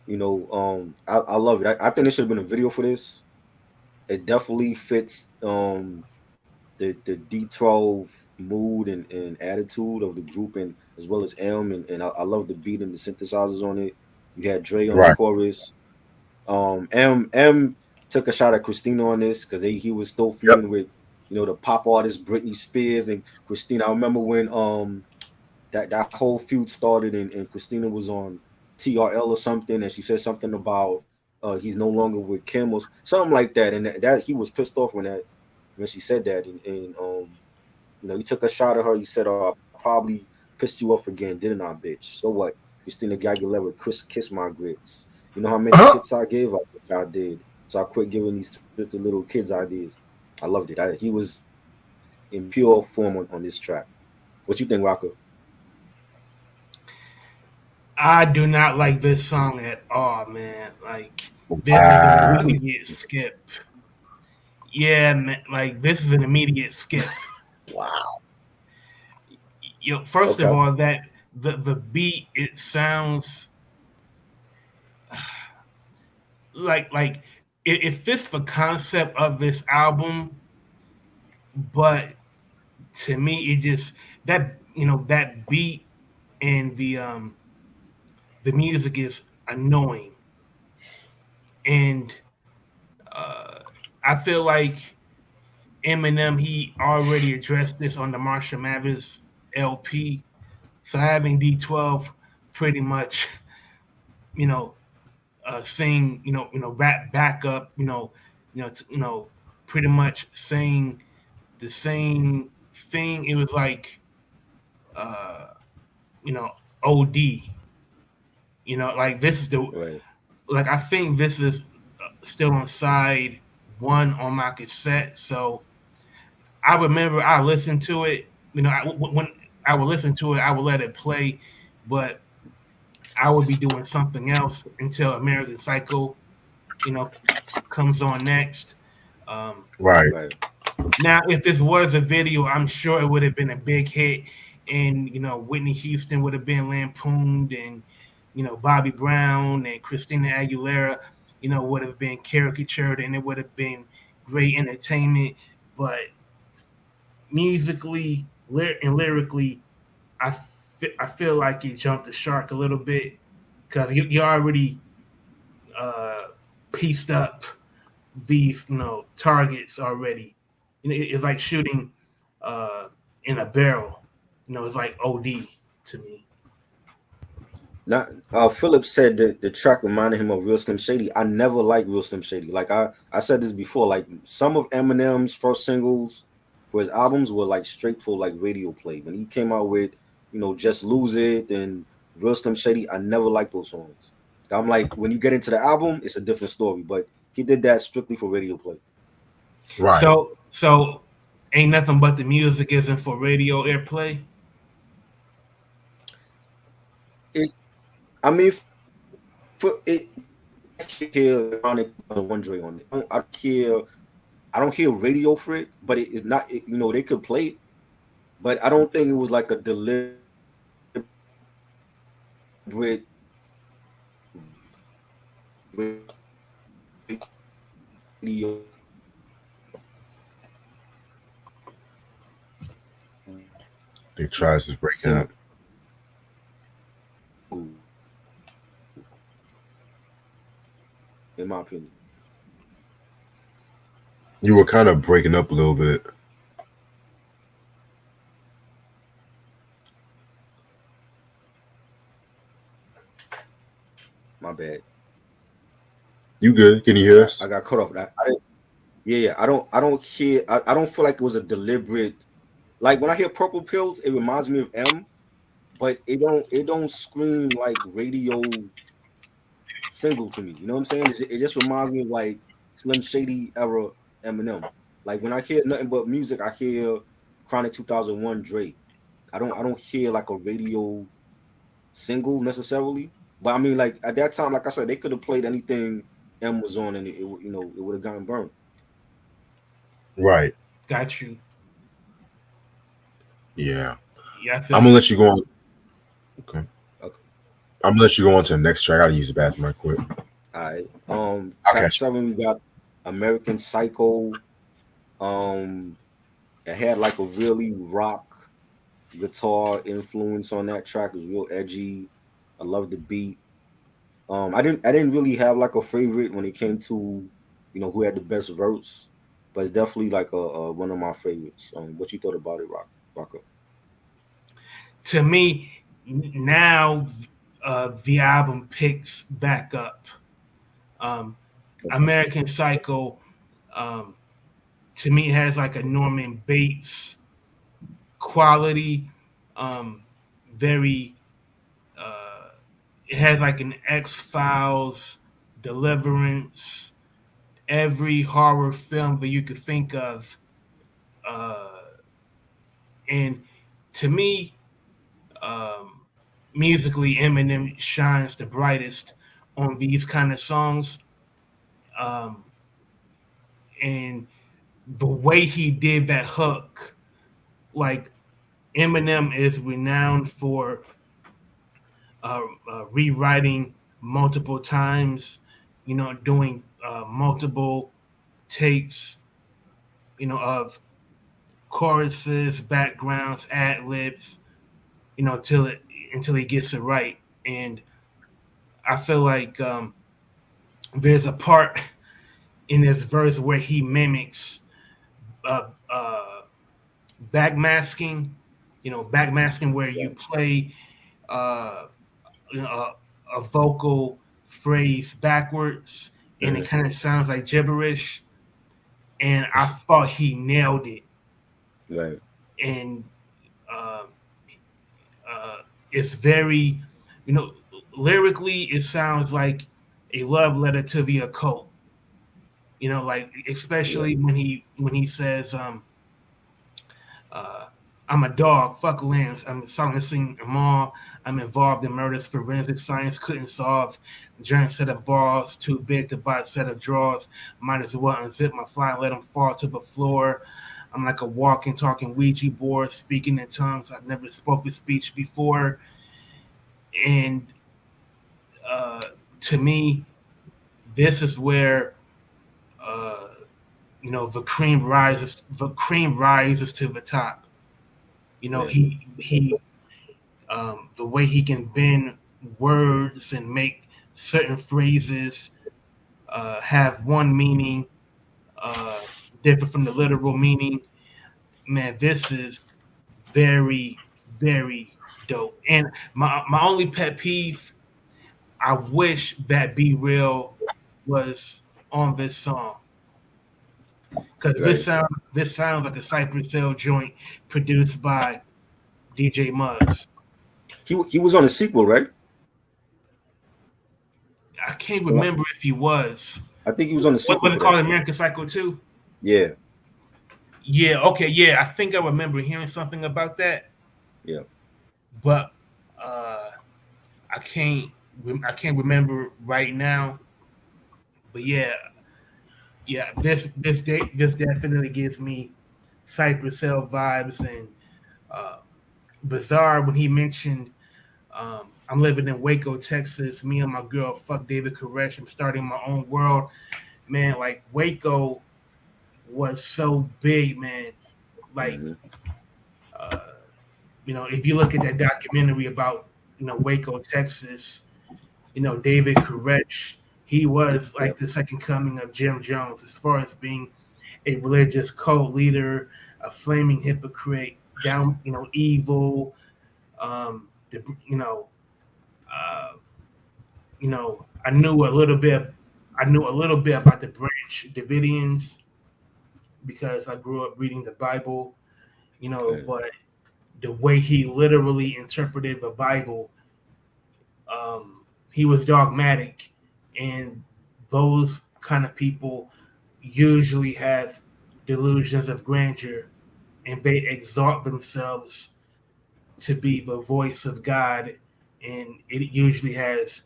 I love it. I think there should have been a video for this. It definitely fits the D12 mood and attitude of the group, and as well as I love the beat and the synthesizers on it. You had Dre on the Right. chorus. M took a shot at Christina on this because he was still Yep. feuding with the pop artist Britney Spears and Christina. I remember when that whole feud started, and Christina was on TRL or something, and she said something about he's no longer with Kim or something like that, and that he was pissed off when she said that, and he took a shot at her. He said, "Oh, I probably pissed you off again, didn't I, bitch? So what?" Christina Aguilera, kiss my grits. You know how many Uh-huh. tits I gave? I wish I did. So I quit giving these tits to little kids ideas. I loved it. He was in pure form on this track. What you think, Rocco? I do not like this song at all, man. Like this is an Wow. Really? immediate skip. Yeah, man, like this is an immediate skip. Wow. First of Okay. all, that the beat, it sounds like it fits the concept of this album, but to me, it just that beat and the music is annoying, and uh, I feel like Eminem, he already addressed this on the Marshall Mathers LP. So having D12 pretty much, you know, sing, rap backup, pretty much saying the same thing. It was like, uh, you know, OD. Like this is the Right. like I think this is still on side one on my cassette. So I remember I listened to it. When I would listen to it, I would let it play, but I would be doing something else until American Psycho, comes on next. Um, Right. Right. Now, if this was a video, I'm sure it would have been a big hit, and Whitney Houston would have been lampooned, and Bobby Brown and Christina Aguilera, would have been caricatured, and it would have been great entertainment. But musically and lyrically, I feel like you jumped the shark a little bit because you already uh, pieced up these targets already. It's like shooting uh, in a barrel. It's like OD to me. Not Philip said that the track reminded him of Real Slim Shady. I never liked Real Slim Shady. Like I said this before. Like some of Eminem's first singles for his albums were like straight for like radio play. When he came out with Just Lose It and Real Slim Shady, I never liked those songs. I'm like, when you get into the album, it's a different story. But he did that strictly for radio play. Right. So ain't nothing but the music isn't for radio airplay. It, I mean, for it, hear electronic one Dre on it. I don't hear radio for it, but it is not. They could play it, but I don't think it was like a deliberate radio They tries is breaking up. single, in my opinion. You were kind of breaking up a little bit. My bad. You good? Can you I hear got us? I got cut off. I didn't, yeah, yeah. I don't hear. I don't feel like it was a deliberate. Like when I hear Purple Pills, it reminds me of M, but it don't scream like radio single to me. You know what I'm saying? It just reminds me of like Slim Shady era Eminem. Like when I hear nothing but music, I hear Chronic 2001 Drake. I don't hear like a radio single necessarily. But I mean, like at that time, like I said, they could have played anything M was on, and it would have gotten burned. Right. Got you. Yeah. Yeah, I feel I'm gonna you. let you go on. Okay. Okay. I'm gonna let you go on to the next track. I gotta use the bathroom right quick. All right. I'll Track catch you. 7, we got American Psycho. Um, it had like a really rock guitar influence on that track. It was real edgy. I love the beat. I didn't really have like a favorite when it came to, who had the best verse, but it's definitely like a one of my favorites. What you thought about it, Rocco? To me, now the album picks back up. Um, Okay. American Psycho, um, to me, has like a Norman Bates quality. Um, very, uh, it has like an X Files, Deliverance, every horror film that you could think of. Uh, and to me, um, musically, Eminem shines the brightest on these kind of songs. Um, and the way he did that hook, like Eminem is renowned for rewriting multiple times, doing multiple takes, of choruses, backgrounds, ad libs, till it until he gets it right. And I feel like there's a part in this verse where he mimics uh, uh, backmasking, backmasking where you Yeah. play uh, a vocal phrase backwards and it Mhm. kind of sounds like gibberish. And I thought he nailed it. Right. And uh, it's very, you know, lyrically, it sounds like a love letter to the occult. Like Yeah. especially when he says, Uh, I'm a dog. Fuck lambs. I'm silencing them all. I'm involved in murders forensic science couldn't solve. Giant set of balls too big to buy a set of drawers. Might as well unzip my fly and let them fall to the floor. I'm like a walking, talking Ouija board, speaking in tongues I've never spoken speech before. And uh, to me, this is where uh, the cream rises. The cream rises to the top. Yeah. The way he can bend words and make certain phrases have one meaning uh, different from the literal meaning. Man, this is very, very dope. And my only pet peeve, I wish that Be Real was on this song because this Right. sounds like a Cypress Hill joint produced by DJ Muggs. He was on a sequel, right? I can't Well, remember if he was. I think he was on the What sequel was for it that. called? American Psycho 2? Yeah. Yeah, okay, yeah. I think I remember hearing something about that, Yeah. but uh I can't I can't remember right now. But yeah, yeah, this definitely gives me Cypress Hill vibes and uh bizarre when he mentioned I'm living in Waco, Texas. Me and my girl, fuck David Koresh. I'm starting my own world. Man, like Waco was so big, man. Like Hmm. uh if you look at that documentary about Waco, Texas, David Koresh, he was Yep. like the second coming of Jim Jones as far as being a religious cult leader, a flaming hypocrite, down, evil. The, uh, I knew a little bit. I knew a little bit about the Branch Davidians because I grew up reading the Bible. Yeah. But the way he literally interpreted the Bible, he was dogmatic, and those kind of people usually have delusions of grandeur, and they exalt themselves to be the voice of God, and it usually has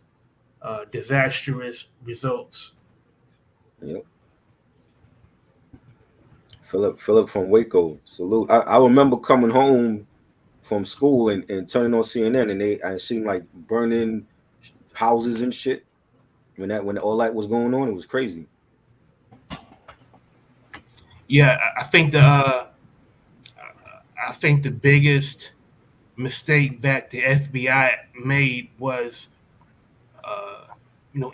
disastrous results. Yep. Philip from Waco. Salute. I remember coming home from school and turning on CNN, and I seen like burning houses and shit when all that was going on. It was crazy. Yeah, I think the biggest mistake that the FBI made was uh,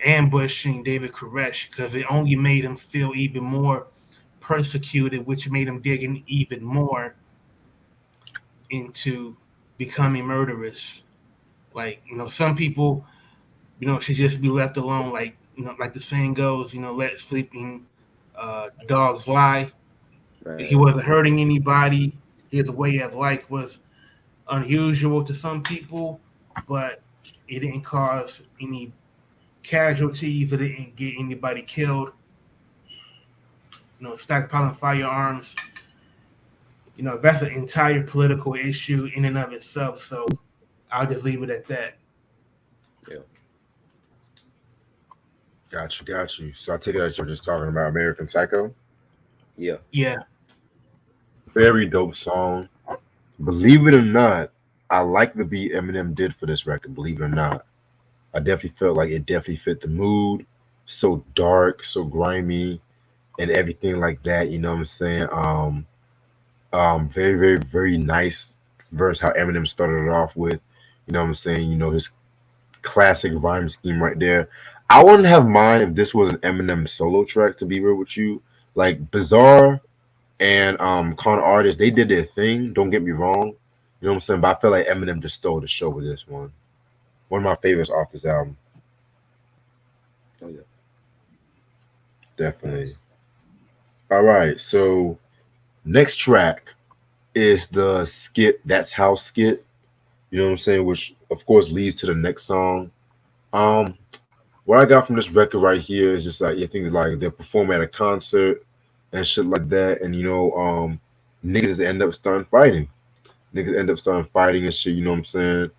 ambushing David Koresh because it only made him feel even more persecuted, which made him dig in even more into becoming murderous. Like, some people, should just be left alone. Like, like the saying goes, let sleeping dogs lie. He Right. wasn't hurting anybody. His way of life was unusual to some people, but it didn't cause any casualties. It didn't get anybody killed. Stockpiling firearms. That's an entire political issue in and of itself. So I'll just leave it at that. Yeah. Got you. So I take it that you're just talking about American Psycho. Yeah. Yeah, Very dope song. Believe it or not, I like the beat Eminem did for this record. Believe it or not, I definitely felt like it definitely fit the mood. So dark, so grimy, and everything like that. You know what I'm saying? Very, very, very nice verse. How Eminem started it off with. You know what I'm saying? His classic rhyme scheme right there. I wouldn't have mind if this was an Eminem solo track. To be real with you, like Bizarre and Con Artist, they did their thing. Don't get me wrong. You know what I'm saying? But I feel like Eminem just stole the show with this one. One of my favorites off this album, Oh yeah. definitely. Facts. All right, so next track is the skit. That's how skit. You know what I'm saying? Which of course leads to the next song. Um, what I got from this record right here is just like you think like they're performing at a concert and shit like that, and niggas end up starting fighting. Niggas end up starting fighting and shit. You know what I'm saying?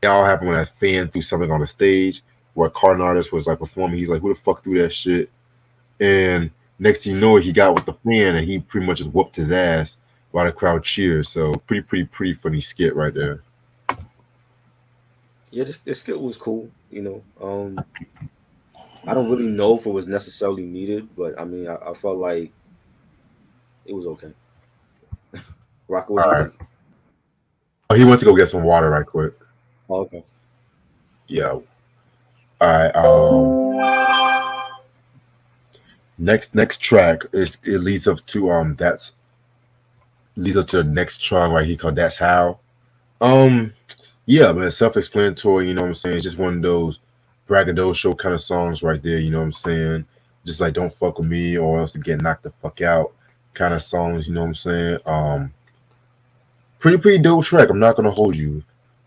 It all happened when a fan threw something on the stage where a Carton artist was like performing. He's like, "Who the fuck threw that shit?" And next thing you know, he got with the fan and he pretty much just whooped his ass while the crowd cheers. So pretty funny skit right there. Yeah, this skit was cool. I don't really know if it was necessarily needed, but I mean, I felt like it was okay. Rocco, what All you right. think? Oh, he went to go get some water right quick. Oh, okay. Yeah. All right. Next track is it leads up to that's leads up to the next song right here called "That's How." Um, yeah, but it's self-explanatory. You know what I'm saying? It's just one of those braggadocio kind of songs right there. You know what I'm saying? Just like "Don't fuck with me" or else to get knocked the fuck out kind of songs. You know what I'm saying? Pretty dope track. I'm not gonna hold you.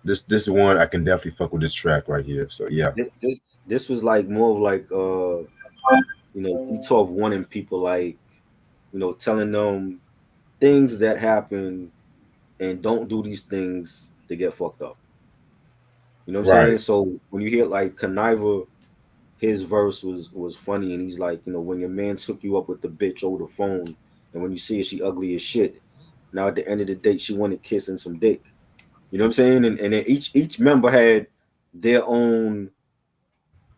This one I can definitely fuck with this track right here. So yeah, This was like more of like D12 warning people, like telling them things that happen and don't do these things to get fucked up. You know what I'm saying? right, So when you hear like Conniver, his verse was funny, and he's like, when your man took you up with the bitch over the phone, and when you see her, she ugly as shit. Now at the end of the date, she wanted kiss and some dick. You know what I'm saying? And then each member had their own,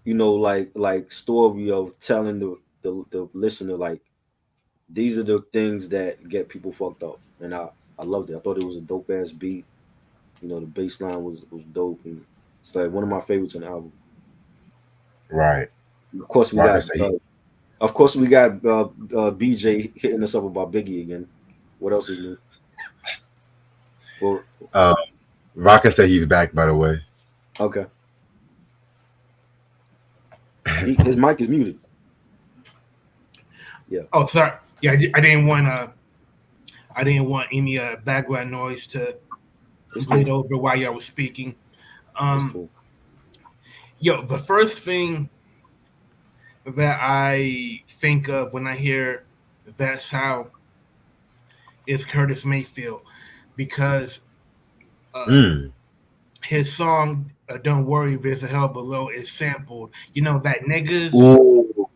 like story of telling the listener like these are the things that get people fucked up. And I loved it. I thought it was a dope ass beat. The bass line was dope, and it's like one of my favorites on the album. Right. Of course, we Like I got say, BJ hitting us up about Biggie again. What else is new? Well, uh, Raka said he's back. By the way, okay. His mic is muted. Yeah. Oh, sorry. Yeah, I didn't want any background noise to It's bleed cool. over while y'all was speaking. It's Um, cool. Yo, the first thing that I think of when I hear "That's How" is Curtis Mayfield, because uh, mm. his song "Don't Worry, There's a Hell Below" is sampled. You know that niggas. Ooh,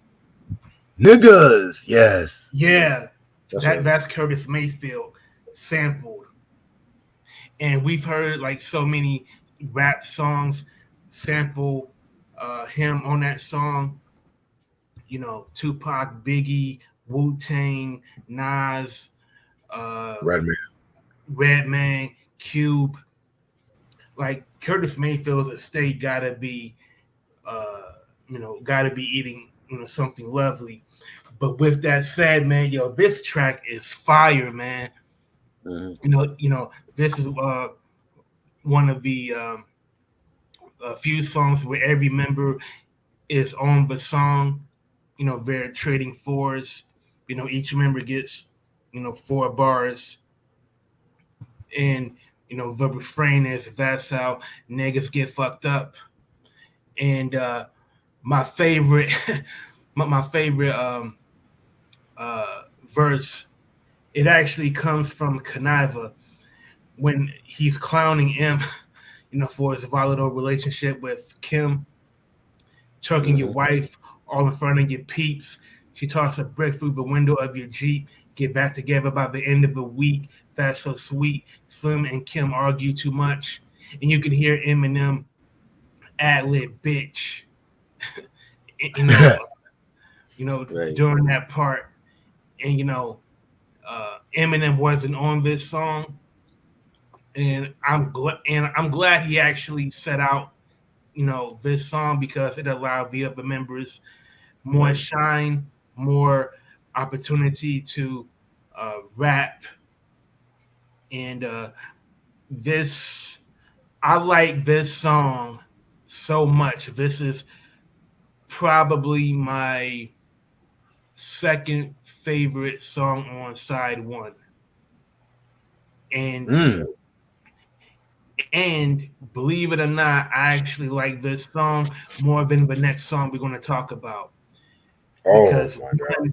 niggas, yes. Yeah, That's right. that's Curtis Mayfield sampled, and we've heard like so many rap songs sample him on that song. You know, Tupac, Biggie, Wu Tang, Nas, uh, Right, man. Redman, Cube. Like Curtis Mayfield's estate uh, gotta be eating something lovely. But with that said, man, yo, this track is fire, man. Mm-hmm. This is one of the a few songs where every member is on the song. They're trading fours. Each member gets 4 bars, and the refrain is "That's how niggas get fucked up." And my favorite, my favorite uh, verse, it actually comes from Kaniva when he's clowning him, for his volatile relationship with Kim, choking your Mm-hmm. wife all in front of your peeps. She tossed a brick through the window of your Jeep. Get back together by the end of the week. That's so sweet. Slim and Kim argue too much. And you can hear Eminem ad lib bitch, you know, Right. during that part. And, Eminem wasn't on this song. And I'm glad he actually set out, this song because it allowed the other members more Right. shine, more opportunity to rap. And this, I like this song so much. This is probably my second favorite song on side one. And Mm. believe it or not, I actually like this song more than the next song we're going to talk about Oh because my god.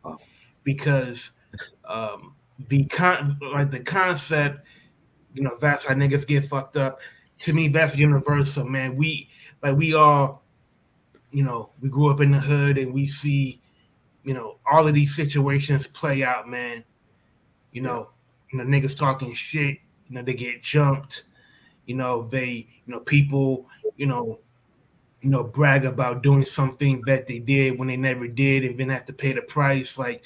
Wow. because um, the concept, that's how niggas get fucked up. To me, that's universal, man. We all, we grew up in the hood and we see, all of these situations play out, man. You Yeah. know, niggas talking shit. They get jumped. People, you know, brag about doing something that they did when they never did, and then have to pay the price. Like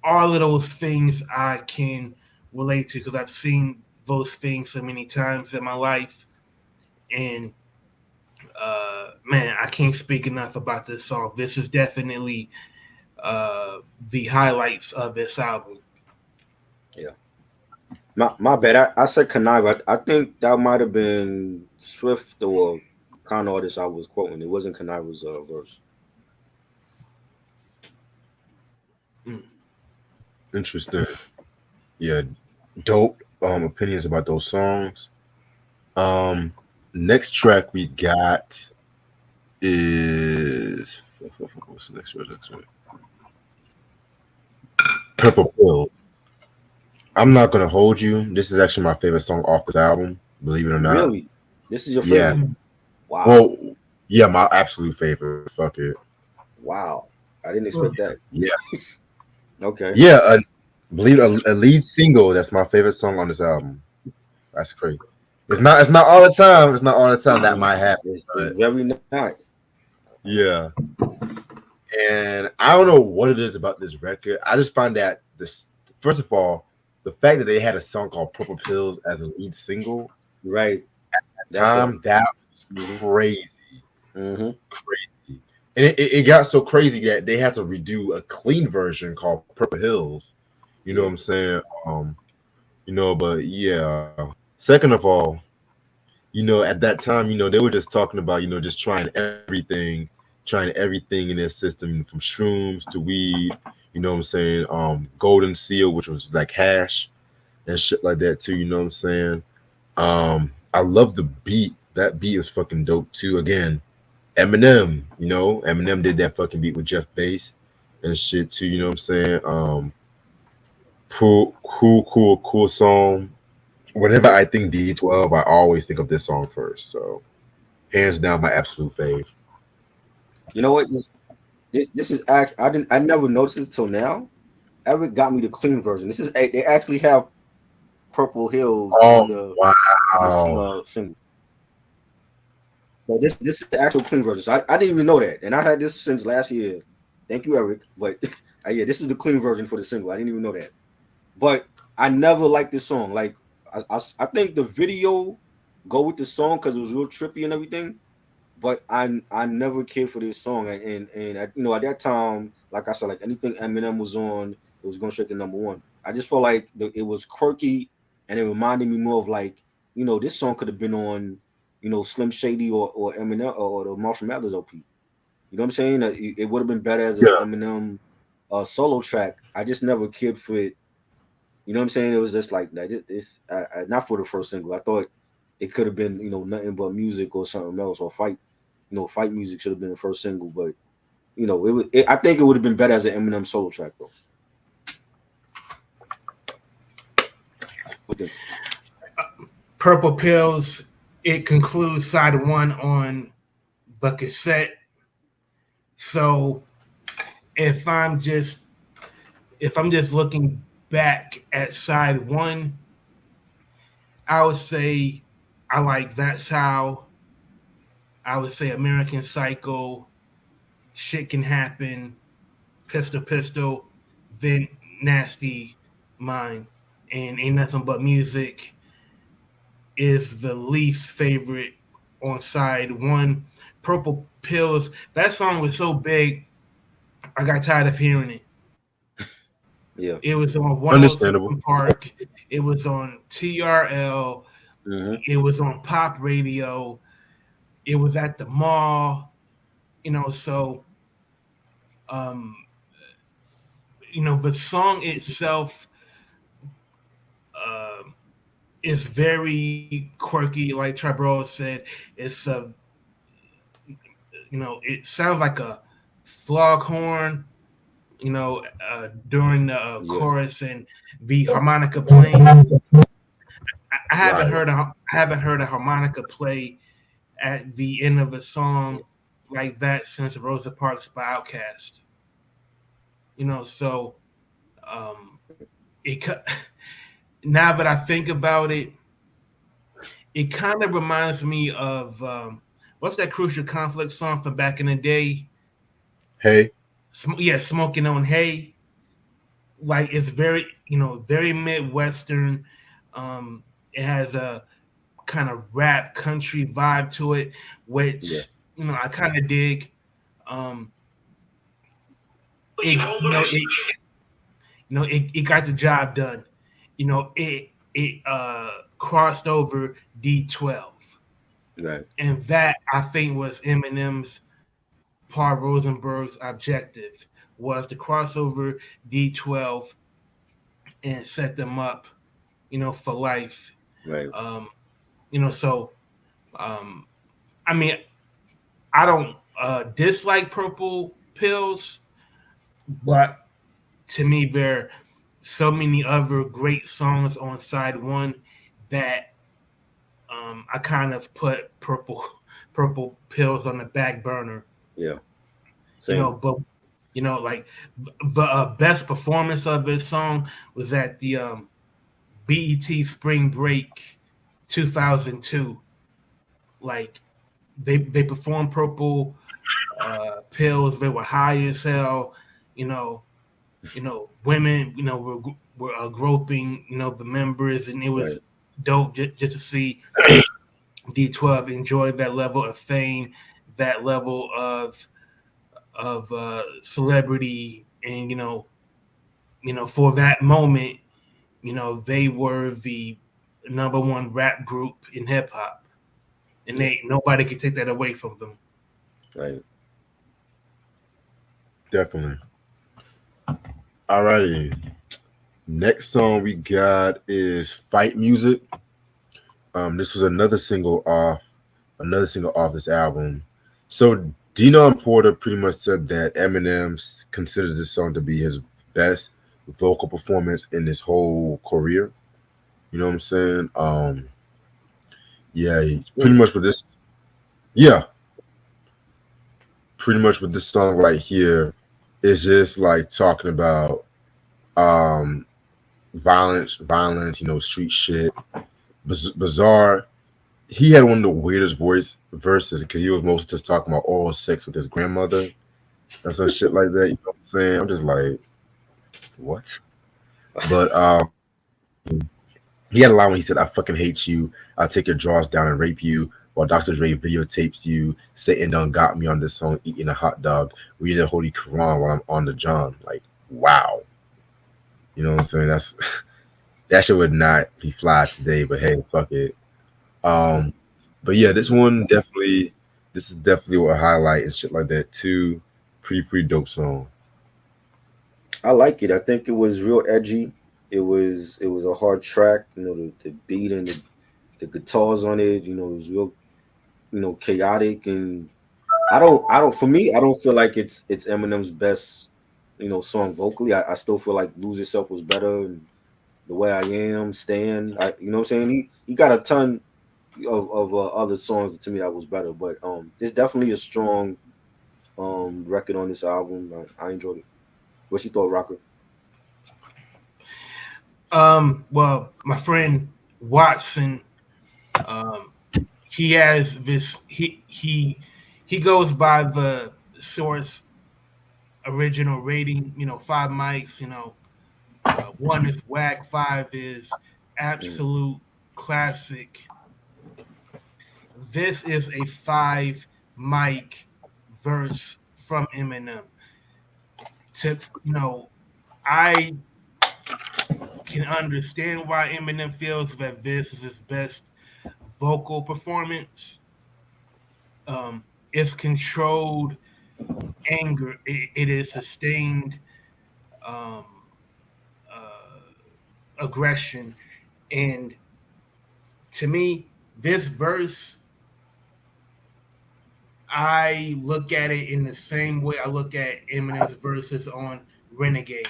all of those things, I can relate to because I've seen those things so many times in my life. And man, I can't speak enough about this song. This is definitely the highlights of this album. Yeah. My bad. I said connive. I think that might have been Swift or con artist I was quoting. It wasn't Conniver's verse. Mm. Interesting. Yeah, dope opinions about those songs. Um, Next track we got is what's the next one? Next one. Purple Pill. I'm not gonna hold you. This is actually my favorite song off this album. Believe it or not. Really? This is your Yeah. favorite? Wow. Well, yeah, my absolute favorite. Fuck it. Wow. I didn't Oh, expect that. Yeah. Okay. Yeah. Believe a lead single. That's my favorite song on this album. That's crazy. It's not. It's not all the time. It's not all the time that Mm. might happen. It's But very not. yeah. And I don't know what it is about this record. I just find that this. First of all, the fact that they had a song called Purple Pills as a lead single, Right. That part. time that was Mm-hmm. crazy, Mm-hmm. crazy. And it got so crazy that they had to redo a clean version called Purple Hills. You know what Yeah. I'm saying? But yeah. Second of all, at that time, they were just talking about, just trying everything in their system from shrooms to weed, you know what I'm saying? Golden seal, which was like hash and shit like that too, you know what I'm saying? I love the beat. That beat is fucking dope too. Again, Eminem, Eminem did that fucking beat with Jeff Bass and shit too, you know what I'm saying? Cool song. Whenever I think D12, I always think of this song first. So hands down my absolute fave. You know what? This is act. I never noticed this till now. Eric got me the clean version. They actually have Purple Hills Oh in the wow. single. So this is the actual clean version. So I didn't even know that, and I had this since last year. Thank you, Eric. But yeah, this is the clean version for the single. I didn't even know that. But I never liked this song. Like I think the video go with the song because it was real trippy and everything. But I never cared for this song, and at that time, like I said, like anything Eminem was on, it was going straight to number one. I just felt like it was quirky, and it reminded me more of like this song could have been on Slim Shady or Eminem or the Marshall Mathers LP. You know what I'm saying? It would have been better as an Yeah. Eminem solo track. I just never cared for it. You know what I'm saying? It was just like that. It's not for the first single. I thought it could have been nothing but music or something else or fight. Fight music should have been the first single, but I think it would have been better as an Eminem solo track though. What the, Purple Pills. It concludes side one on the cassette. So if I'm just looking back at side one, I would say I like That's How. I would say American Psycho, Shit Can Happen, Pistol Pistol, then Nasty Mind, and Ain't Nothing But Music is the least favorite on side one. Purple Pills, that song was so big, I got tired of hearing it. yeah. It was on Understandable. 107 Park, it was on TRL, Mm-hmm. it was on pop radio, it was at the mall, so um, the song itself uh, is very quirky. Like Tribro said, it's it sounds like a flog horn, during the Yeah. chorus and the harmonica playing. I haven't Right. heard a harmonica play at the end of a Yeah. song like that since Rosa Parks by Outkast. So um, it now that I think about it, it kind of reminds me of what's that Crucial Conflict song from back in the day? Hey. Yeah, Smoking on Hay. Like it's very, very Midwestern. It has a kind of rap country vibe to it, Yeah. which I kind of dig. Um, it, it got the job done. It crossed over D12, Right. and that I think was Eminem's Paul Rosenberg's objective was to cross over D12 and set them up, for life. Right. Um, so um, I mean, I don't dislike Purple Pills, but to me, there are so many other great songs on side one that I kind of put Purple Pills on the back burner. Yeah. Same. But like the best performance of this song was at the BET Spring Break 2002. Like they performed Purple Pills. They were high as hell. You know, women, were groping, the members, and it was Right. dope just to see D12 enjoy that level of fame, that level of celebrity, and for that moment, they were the number one rap group in hip hop, and Yeah. they nobody could take that away from them. Right. Definitely. Alrighty. Next song we got is Fight Music. This was another single off this album. So Dion Porter pretty much said that Eminem considers this song to be his best vocal performance in his whole career. You know what I'm saying? Yeah, pretty Really? much with this. Yeah, pretty much with this song right here is just like talking about um violence, street shit, bizarre. He had one of the weirdest voice verses because he was mostly just talking about oral sex with his grandmother and some shit like that. You know what I'm saying? I'm just like, what? But he had a line when he said, "I fucking hate you. I'll take your drawers down and rape you." While Dr. Dre videotapes you, Satan done got me on this song, eating a hot dog, reading the Holy Quran while I'm on the John. Like, wow. You know what I'm saying? That's that shit would not be fly today, but hey, fuck it. Um, but yeah, this is definitely what highlight and shit like that too. Pretty dope song. I like it. I think it was real edgy. It was a hard track. The beat and the guitars on it. It was real. Chaotic, and I don't. For me, I don't feel like it's Eminem's best. Song vocally. I still feel like Lose Yourself was better. And The Way I Am, Stand. You know what I'm saying? He got a ton of other songs to me that was better. But there's definitely a strong record on this album. I enjoyed it. What you thought, Rocker? Well, my friend Watson, um, he has this. He goes by the source original rating. 5 mics. One is whack, five is Mm, absolute classic. This is a 5 mic verse from Eminem. To I can understand why Eminem feels that this is his best vocal performance. It's controlled anger. It is sustained um, aggression, and to me, this verse, I look at it in the same way I look at Eminem's verses on Renegade,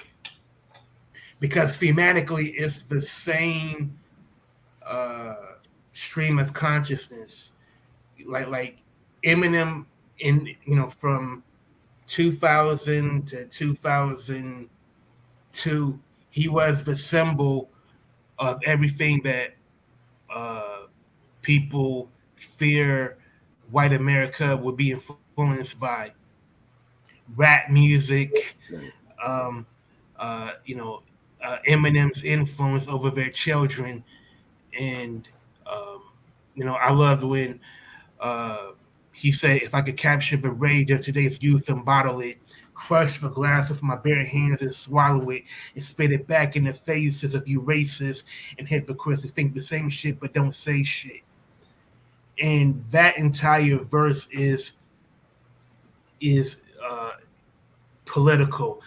because thematically it's the same uh, stream of consciousness. Like Eminem in from 2000 to 2002, he was the symbol of everything that uh, people fear white America would be influenced by: rap music, right. um, Eminem's influence over their children, and um, I loved when uh, he said, "If I could capture the rage of today's youth and bottle it, crush the glass with my bare hands and swallow it, and spit it back in the faces of you racists and hypocrites who think the same shit but don't say shit." And that entire verse is political,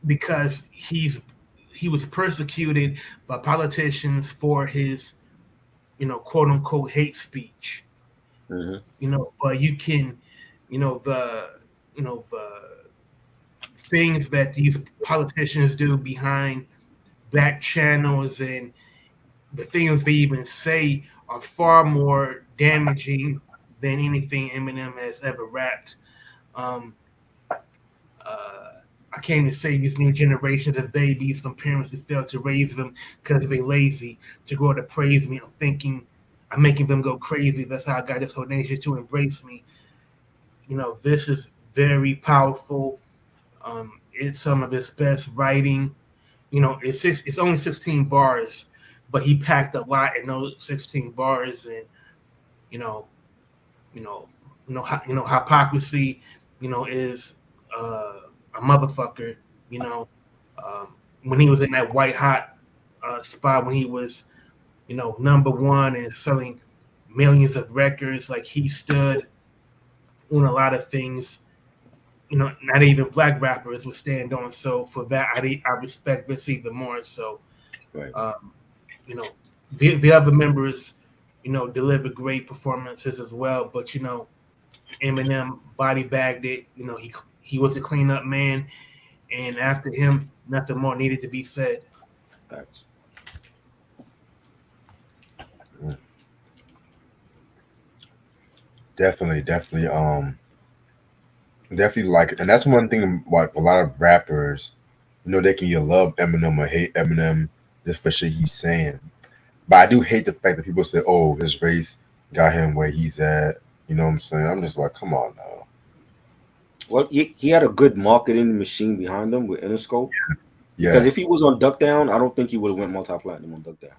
because he was persecuted by politicians for his quote unquote hate speech. Hmm. But you can, the things that these politicians do behind back channels, and the things they even say, are far more damaging than anything Eminem has ever rapped. Um, I came to save these new generations of babies from parents who failed to raise them because they lazy, to grow to praise me. I'm thinking I'm making them go crazy. That's how I got this whole nation to embrace me. This is very powerful. it's some of his best writing. It's only 16 bars, but he packed a lot in those 16 bars, and you know, you know, hypocrisy, is a motherfucker. You know, when he was in that white hot spot, when he was, number one and selling millions of records, like he stood on a lot of things. Not even black rappers would stand on. So for that, I respect this even more. So, Right. you know, the other members, delivered great performances as well. But Eminem body bagged it. He was a cleanup man, and after him, nothing more needed to be said. Facts. Definitely, definitely, definitely like, and that's one thing. Like a lot of rappers, they can either love Eminem or hate Eminem just for shit he's saying. But I do hate the fact that people say, "Oh, his race got him where he's at." You know what I'm saying? I'm just like, come on now. Well, he had a good marketing machine behind him with Interscope. Because if he Yes, was on Duck Down, I don't think he would have went multi-platinum on Duck Down.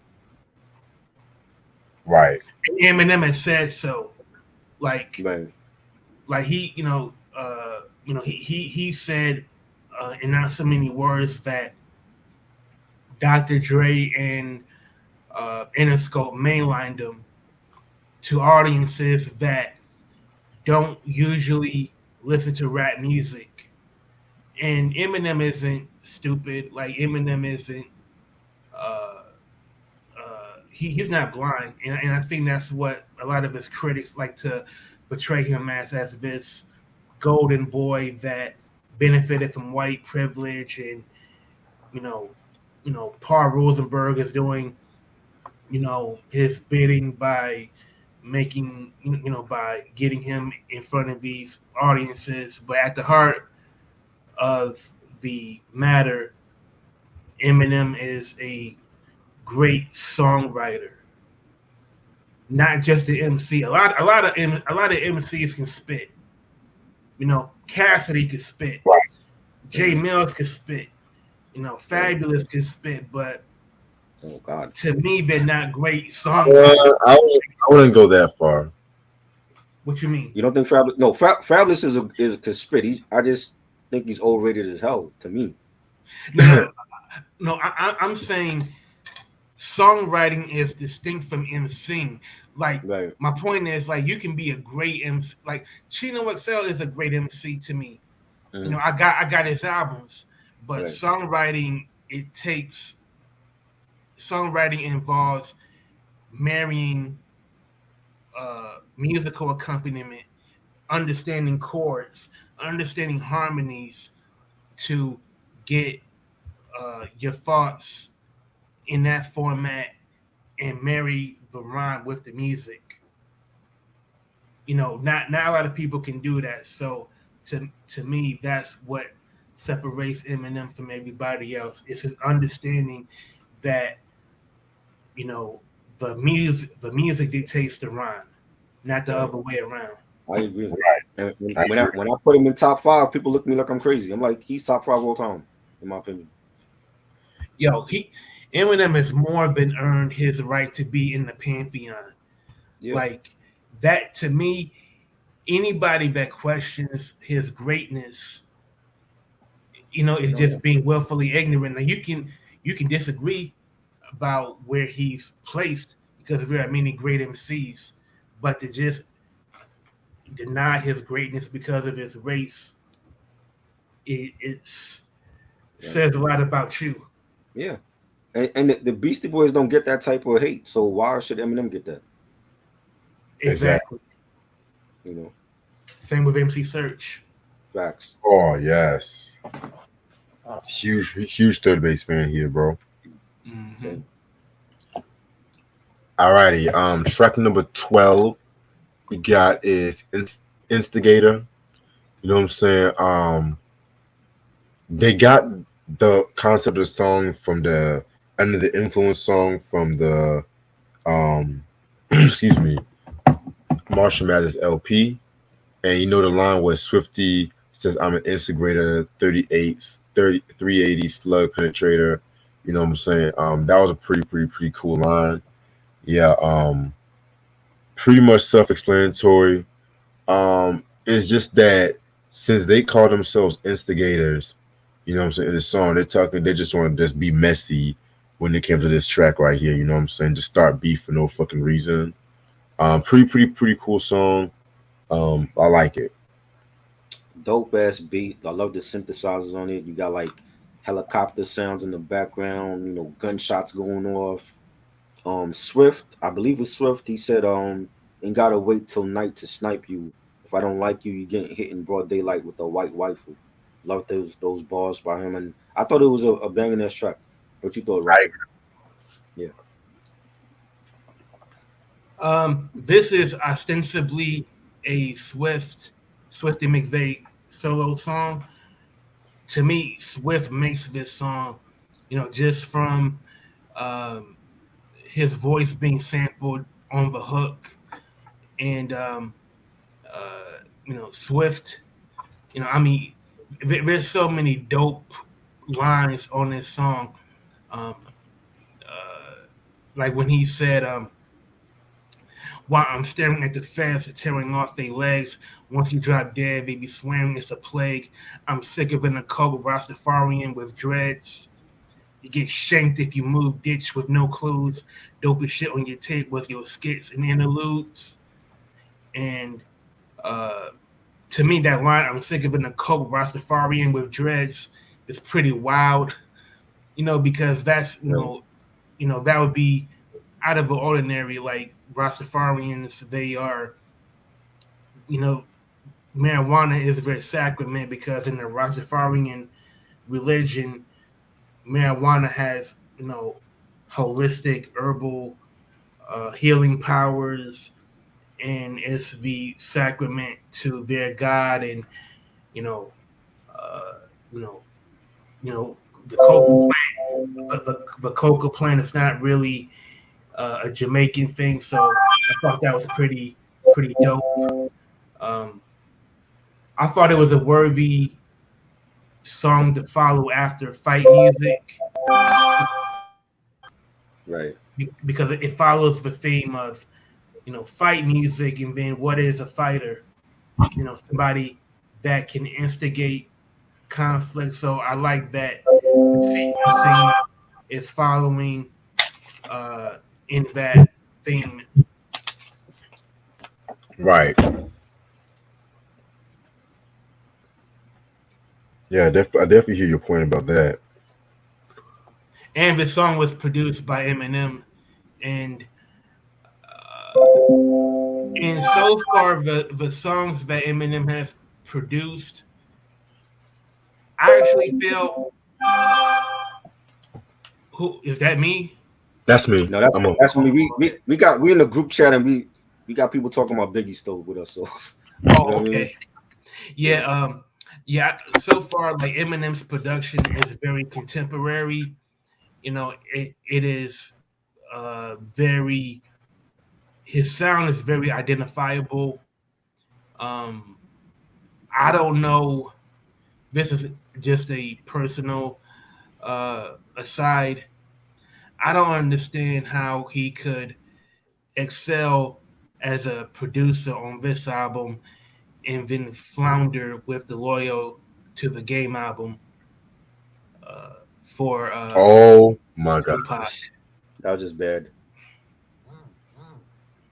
right. And Eminem has said so. Like, Right. like he said, in not so many words, that Dr. Dre and Interscope mainlined him to audiences that don't usually listen to rap music. And Eminem isn't stupid. Like Eminem isn't. Uh, he's not blind, and I think that's what a lot of his critics like to portray him as this golden boy that benefited from white privilege, and you know, Paul Rosenberg is doing his bidding by by getting him in front of these audiences. But at the heart of the matter, Eminem is a great songwriter, not just the MC. A lot of MCs can spit. Cassidy can spit. Right. Jay Mills can spit. Right. Fabulous can spit, but Oh God. to me, they're not great Uh, songwriters. I wouldn't go that far. What you mean? You don't think Fabulous? No, Fabulous is a spit. I just think he's overrated as hell to me. No, no. I'm saying songwriting is distinct from MCing. Like Right. my point is, like you can be a great MC. Like Chino XL is a great MC to me. Mhm. I got his albums, but Right. songwriting involves marrying musical accompaniment, understanding chords, understanding harmonies to get your thoughts in that format and marry the rhyme with the music. Not a lot of people can do that. So to me, that's what separates Eminem from everybody else. It's his understanding that you know the music dictates the rhyme, not the Right. other way around. I agree. Right. And I agree. when I put him in top five, people look at me like I'm crazy. I'm like, he's top five all time, in my opinion. Eminem has more than earned his right to be in the pantheon. Yeah. Like that to me, anybody that questions his greatness, is No. just being willfully ignorant. Now you can disagree about where he's placed because there are many great MCs, but to just deny his greatness because of his race, it's Right. says a lot about you. Yeah. And the Beastie Boys don't get that type of hate. So why should Eminem get that? Exactly. Exactly. You know, Same with MC Search. facts. Oh yes, huge, huge third base fan here, bro. Hmm. Same. Alrighty. Track number 12 we got is Instigator. You know what I'm saying? They got the concept of the song from the Under the Influence song from the excuse me, Marshall Mathers LP. And the line was Swifty says I'm an integrator, 380 slug penetrator. You know what I'm saying? That was a pretty cool line. Yeah, pretty much self-explanatory. It's just that since they call themselves instigators, you know what I'm saying, in the song, they just want to just be messy when it came to this track right here, you know what I'm saying? Just start beef for no fucking reason. Pretty cool song. I like it. Dope ass beat. I love the synthesizers on it. You got like helicopter sounds in the background, gunshots going off. Swift, I believe it's Swift, he said, ain't gotta wait till night to snipe you. If I don't like you, you get hit in broad daylight with a white rifle. Love those bars by him, and I thought it was a banging ass track. What you thought, Right. Rocky? Yeah. This is ostensibly a Swifty McVeigh solo song. To me, Swift makes this song, just from um, his voice being sampled on the hook, and Swift. I mean, there's so many dope lines on this song. Um, like when he said, "While I'm staring at the feds tearing off their legs, once you drop dead, they be swearing it's a plague. I'm sick of an occult Rastafarian with dreads. You get shanked if you move ditch with no clues. Dopest shit on your tape was your skits and interludes." And uh, to me, that line, "I'm sick of an occult Rastafarian with dreads," is pretty wild. Because that's Right. that would be out of the ordinary. Like Rastafarians, they are, you know, marijuana is very sacrament because in the Rastafarian religion, marijuana has, holistic herbal healing powers, and it's the sacrament to their God, and you know, uh, you know, the coca plant, the coca plant is not really a Jamaican thing, so I thought that was pretty dope. Um, I thought it was a worthy song to follow after fight music Right. because it follows the theme of fight music, and then what is a fighter? Somebody that can instigate conflict. So I like that the sequencing is following uh, in that theme. Right. Yeah, I definitely hear your point about that. And the song was produced by Eminem, and and so far the songs that Eminem has produced, I actually feel, who is that me? That's me. No, that's I'm a that's Oh, me. We in the group chat, and we got people talking about Biggie still with us. So you know what I mean? okay. Yeah. Yeah, yeah. So far, like Eminem's production is very contemporary. It is very. His sound is very identifiable. Um, I don't know. This is just a personal aside. I don't understand how he could excel as a producer on this album and then flounder with the Loyal to the Game album for Oh my god. Tupac. That was just bad.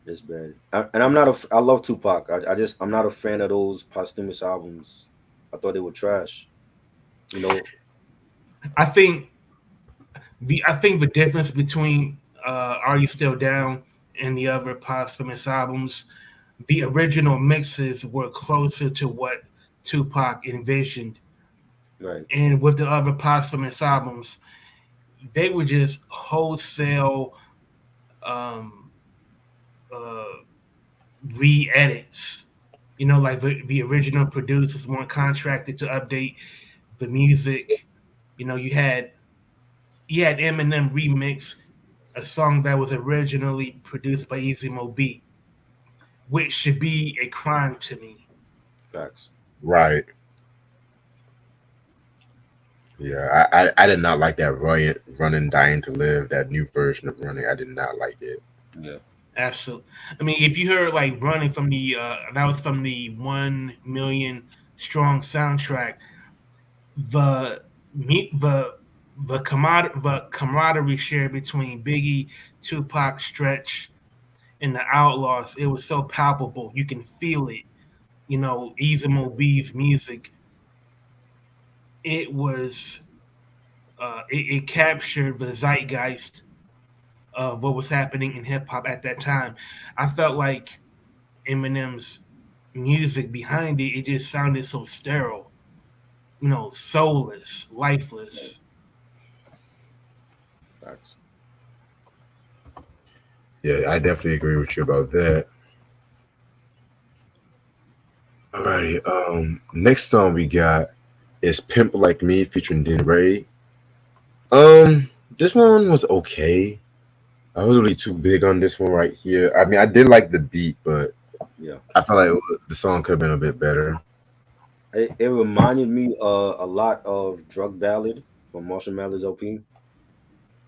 Just bad. And I'm not I love Tupac. I'm not a fan of those posthumous albums. I thought they were trash. You know. I think the difference between Are You Still Down and the other posthumous albums, the original mixes were closer to what Tupac envisioned, Right. and with the other posthumous albums, they were just wholesale um, uh, re-edits. Like the original producers weren't contracted to update the music. You had Eminem remix a song that was originally produced by Easy Mo Beat, which should be a crime to me. Facts. Right. Yeah, I did not like that running, dying to live, that new version of running. I did not like it. Yeah, Absolutely. I mean, if you heard like running from the that was from the 1 million strong soundtrack. The me the camaraderie shared between Biggie, Tupac, Stretch, and the Outlaws, it was so palpable. You can feel it. You know, Izamo B's music, it was it captured the zeitgeist of what was happening in hip hop at that time. I felt like Eminem's music behind it, it just sounded so sterile, you know, soulless, lifeless. facts. Yeah, I definitely agree with you about that. Alrighty. Next song we got is "Pimp Like Me" featuring Den Ray. This one was okay. I was really too big on this one right here. I mean, I did like the beat, but Yeah, I felt like the song could have been a bit better. it reminded me a lot of Drug Ballad from Marshall Mathers LP.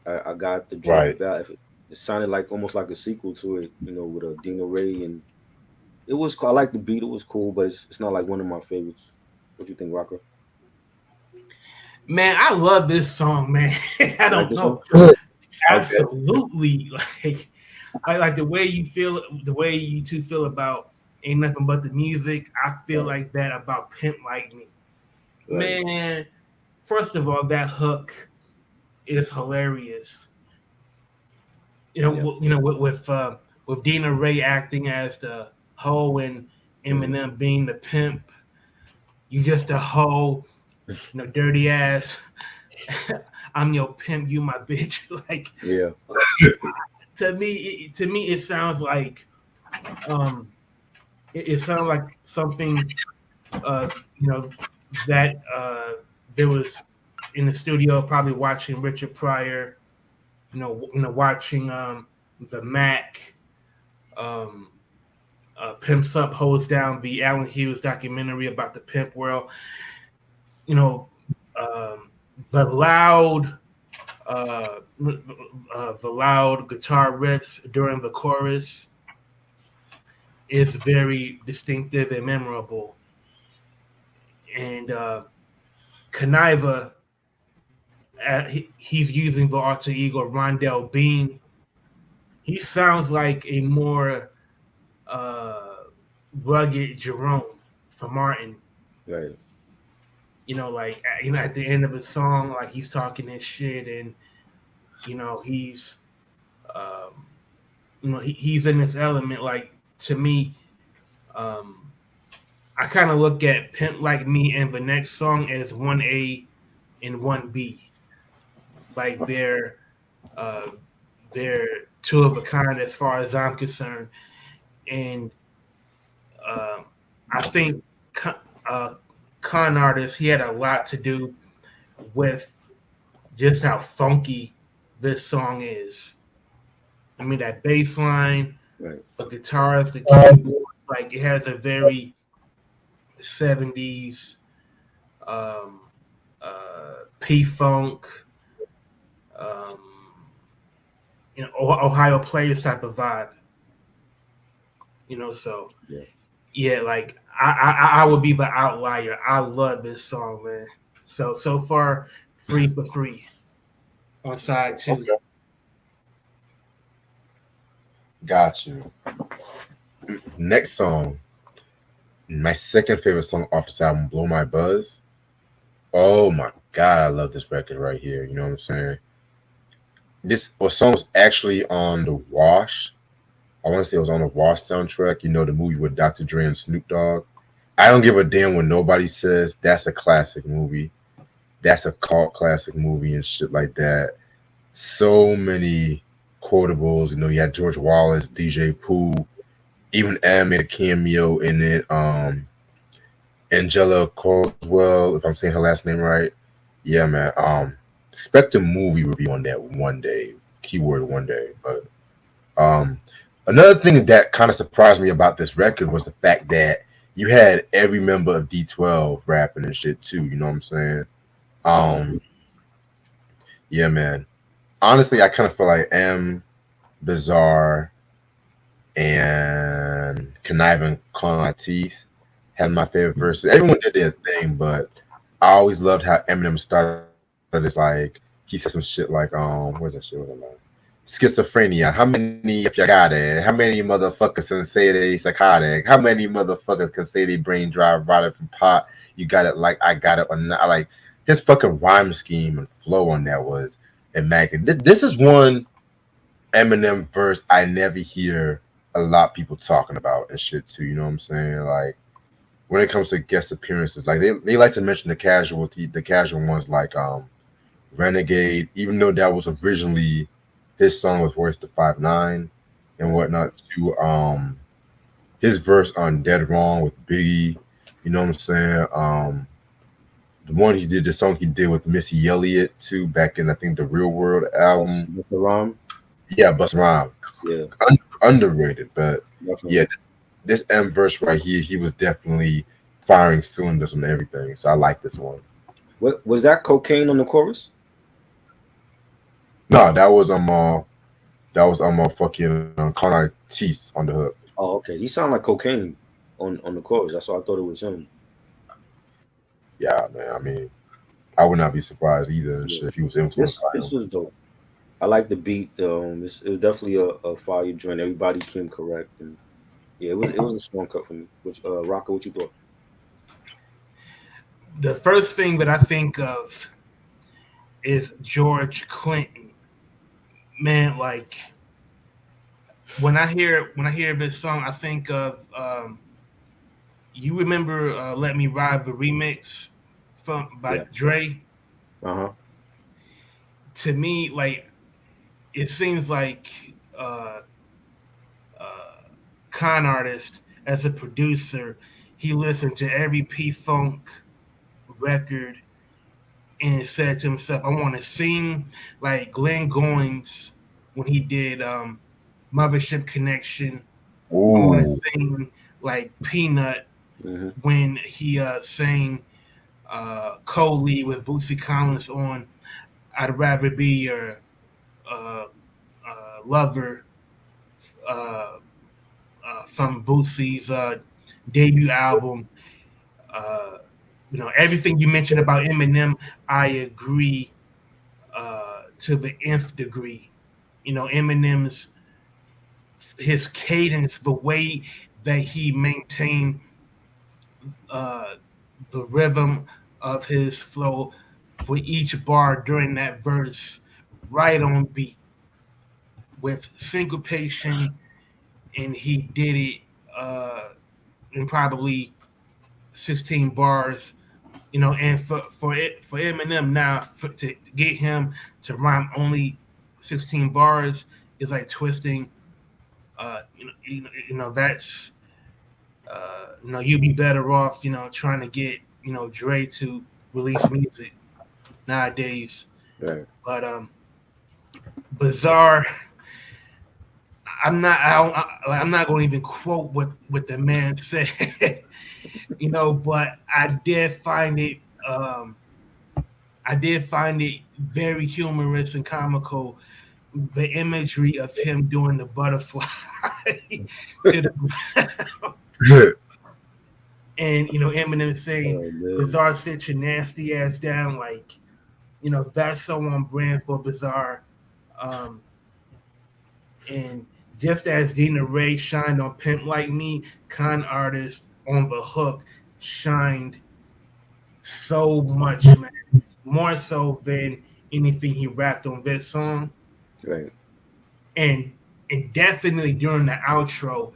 I got the Right. Drug Ballad. It sounded like almost like a sequel to it, you know, with a Dino Ray, and it was. I like the beat. It was cool, but it's not like one of my favorites. What do you think, Rocker? Man, I love this song, man. I You like don't this one? know. Okay. Absolutely. Like the way you feel, the way you two feel about Ain't Nothing But the Music, I feel Right, like that about Pimp Like Me. right, Man, first of all, that hook is hilarious. yeah, With Dina Ray acting as the hoe and mm, Eminem being the pimp. You just a hoe, you know, dirty ass. I'm your pimp, you my bitch. Like yeah, to me, it sounds like um, it sounds like something you know that there was in the studio probably watching Richard Pryor, watching the Mac, um, Pimps Up, Holds Down, the Alan Hughes documentary about the pimp world. You know, um, the loud uh, the loud guitar riffs during the chorus is very distinctive and memorable. And Kaniva, he's using the alter ego Rondell Bean. He sounds like a more uh, rugged Jerome from Martin. right, At the end of a song, like he's talking his shit, and he's um, he's in this element. Like to me, um, I kind of look at Pimp Like Me and the next song as 1A and 1B. Like uh, they're two of a kind as far as I'm concerned. And um, I think uh, Con Artist, he had a lot to do with just how funky this song is. I mean, that bass line, right. the guitars, the keyboard, like it has a very 70s um, P Funk, um, Ohio Players type of vibe. So Yeah. yeah, like I would be the outlier. I love this song, man. So far, 3 for 3 on side two. Okay. Got you. Next song, my second favorite song off this album, "Blow My Buzz." Oh my god, I love this record right here. You know what I'm saying? This song was actually on the Wash. I want to say it was on the Wash soundtrack. You know, the movie with Dr. Dre and Snoop Dogg. I don't give a damn what nobody says. That's a classic movie. That's a cult classic movie and shit like that. So many quotables. You know, you had George Wallace, DJ Pooh, even M made a cameo in it. Angela Coswell, if I'm saying her last name right. Yeah, man. Expect a movie review on that one day. Keyword one day. But um, another thing that kind of surprised me about this record was the fact that you had every member of D12 rapping and shit too. You know what I'm saying? Um, yeah, man. Honestly, I kind of feel like M, Bizarre, and Conniving Teeth had my favorite verses. Everyone did their thing, but I always loved how Eminem started. It's like he said some shit like what's that shit? What's that line? Schizophrenia. How many if you got it? How many motherfuckers can say they psychotic? How many motherfuckers can say they brain drive rotted from pot? You got it like I got it or not. Like his fucking rhyme scheme and flow on that was immaculate. This is one Eminem verse I never hear a lot of people talking about and shit too. You know what I'm saying? Like when it comes to guest appearances, like they like to mention the casual ones like Renegade, even though that was originally his song was voiced to 5 9 and Right. whatnot to his verse on Dead Wrong with Biggie, you know what I'm saying? The one he did, the song he did with Missy Elliott too, back in I think the Real World That's album. Mr. Rom. Yeah, Bust Rhyme. Yeah, Underrated, but yeah, definitely. this M verse right here, he was definitely firing cylinders and everything. So I like this one. What was that? Cocaine on the chorus? No, that was fucking Conrad Tease on the hook. Oh, okay. He sound like cocaine on the chorus. That's why I thought it was him. Yeah, man. I mean, I would not be surprised either and Yeah. shit if he was influenced by This him. was dope. I like the beat. It was definitely a fire joint. Everybody came correct, and yeah, it was a strong cut for me. Which Rocco, what you thought? The first thing that I think of is George Clinton. Man, like when I hear this song, I think of you remember "Let Me Ride" the remix from by Yeah. Dre. Uh huh. To me, like it seems like uh, uh, con artist as a producer, he listened to every P Funk record and said to himself, "I want to sing like Glenn Goins when he did Mothership Connection. I want to Ooh, sing like Peanut Hmm. when he sang Coley with Bootsy Collins on I'd Rather Be Your uh, Lover uh, from Bootsy's debut album. Uh, everything you mentioned about Eminem, I agree to the nth degree. Eminem's his cadence, the way that he maintained uh, the rhythm of his flow for each bar during that verse, right on beat with syncopation, and he did it in probably 16 bars. And for Eminem now to get him to rhyme only 16 bars is like twisting. That's you'd be better off trying to get Dre to release music nowadays. Right. But Bizarre, I'm not going to even quote what the man said, but um, I did find it very humorous and comical. The imagery of him doing the butterfly to the ground, and Eminem saying, Oh man. "Bizarre, sit your nasty ass down." Like that's so on brand for Bizarre. Um, and just as Dina Ray shined on Pimp Like Me, con artist on the hook shined so much, man. More so than anything he rapped on this song. Right. And and definitely during the outro,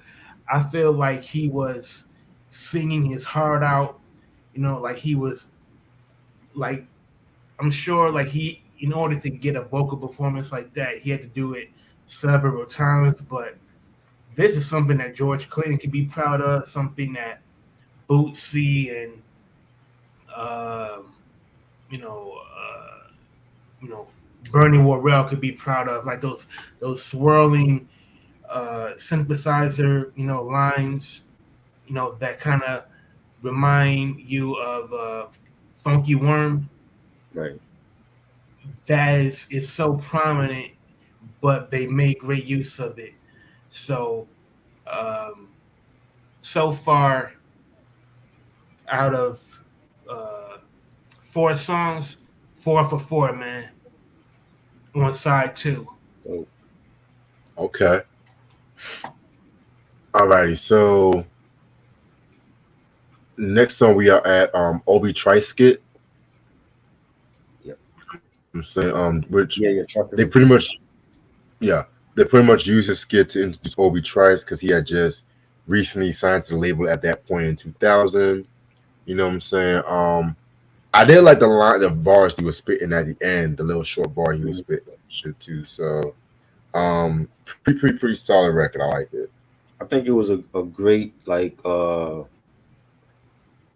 I feel like he was singing his heart out. Like he was like I'm sure like he in order to get a vocal performance like that, he had to do it several times. But this is something that George Clinton can be proud of, something that Bootsy and um, you know, uh, you know, Bernie Worrell could be proud of, like those swirling synthesizer, lines, that kind of remind you of Funky Worm. Right. that is so prominent, but they made great use of it. So um, so far out of uh, four songs, 4 for 4, man, on side two. So Okay. Alrighty. So next song we are at Obi Triskit. yeah, I'm saying which yeah, they trucker. pretty much yeah they pretty much used his skit to introduce Obi Trice because he had just recently signed to the label at that point in 2000. You know what I'm saying? I did like the bars he was spitting at the end, the little short bar he was Mhm. spitting shit too. So pretty solid record. I like it. I think it was a great like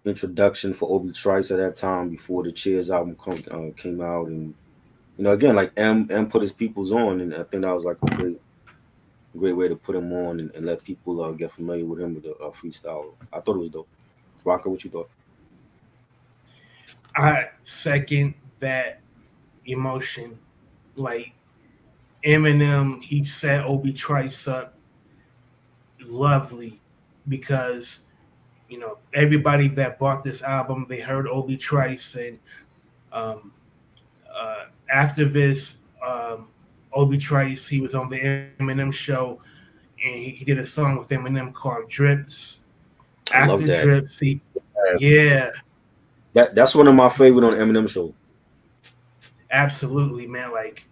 introduction for Obi Trice at that time before the Cheers album came out, and again like M put his peoples on, and I think that was like a great way to put him on and let people get familiar with him with the freestyle. I thought it was dope. Raka, what you thought? I second that emotion. Like Eminem, he set Obi Trice up lovely because everybody that bought this album, they heard Obi Trice, and um, after this, Obi Trice, he was on the Eminem show, and he did a song with Eminem called Drips. I After love that. Drips, yeah, That's one of my favorite on Eminem show. absolutely, man. Like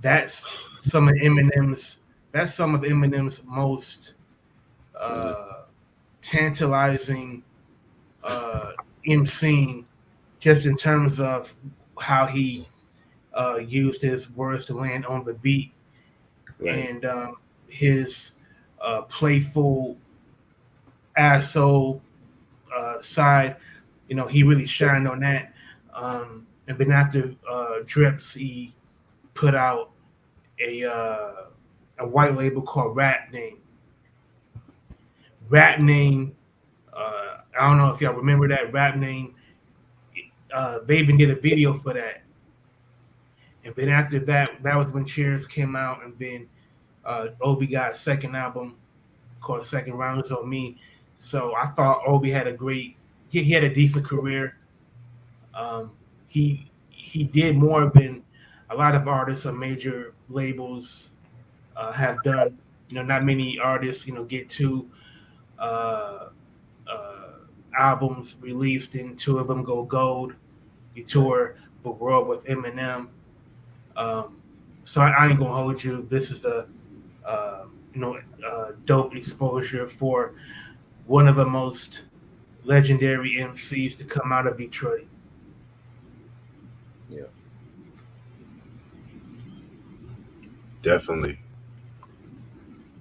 that's some of Eminem's, that's some of Eminem's most Mhm. uh, tantalizing uh, emceeing, just in terms of how he used his words to land on the beat, Right. and his playful asshole side. He really shined on that. And then after Drips, he put out a white label called Rap Name. Rap Name. I don't know if y'all remember that Rap Name. They even did a video for that. And then after that, that was when Cheers came out, and then Obi got a second album called Second Rounds on Me. So I thought Obi had a great, he had a decent career. He did more than a lot of artists on major labels have done. Not many artists get two uh, albums released, and two of them go gold. He Right. tour the world with Eminem. Um, so I ain't gonna hold you. This is a uh, dope exposure for one of the most legendary MCs to come out of Detroit. Yeah. Definitely.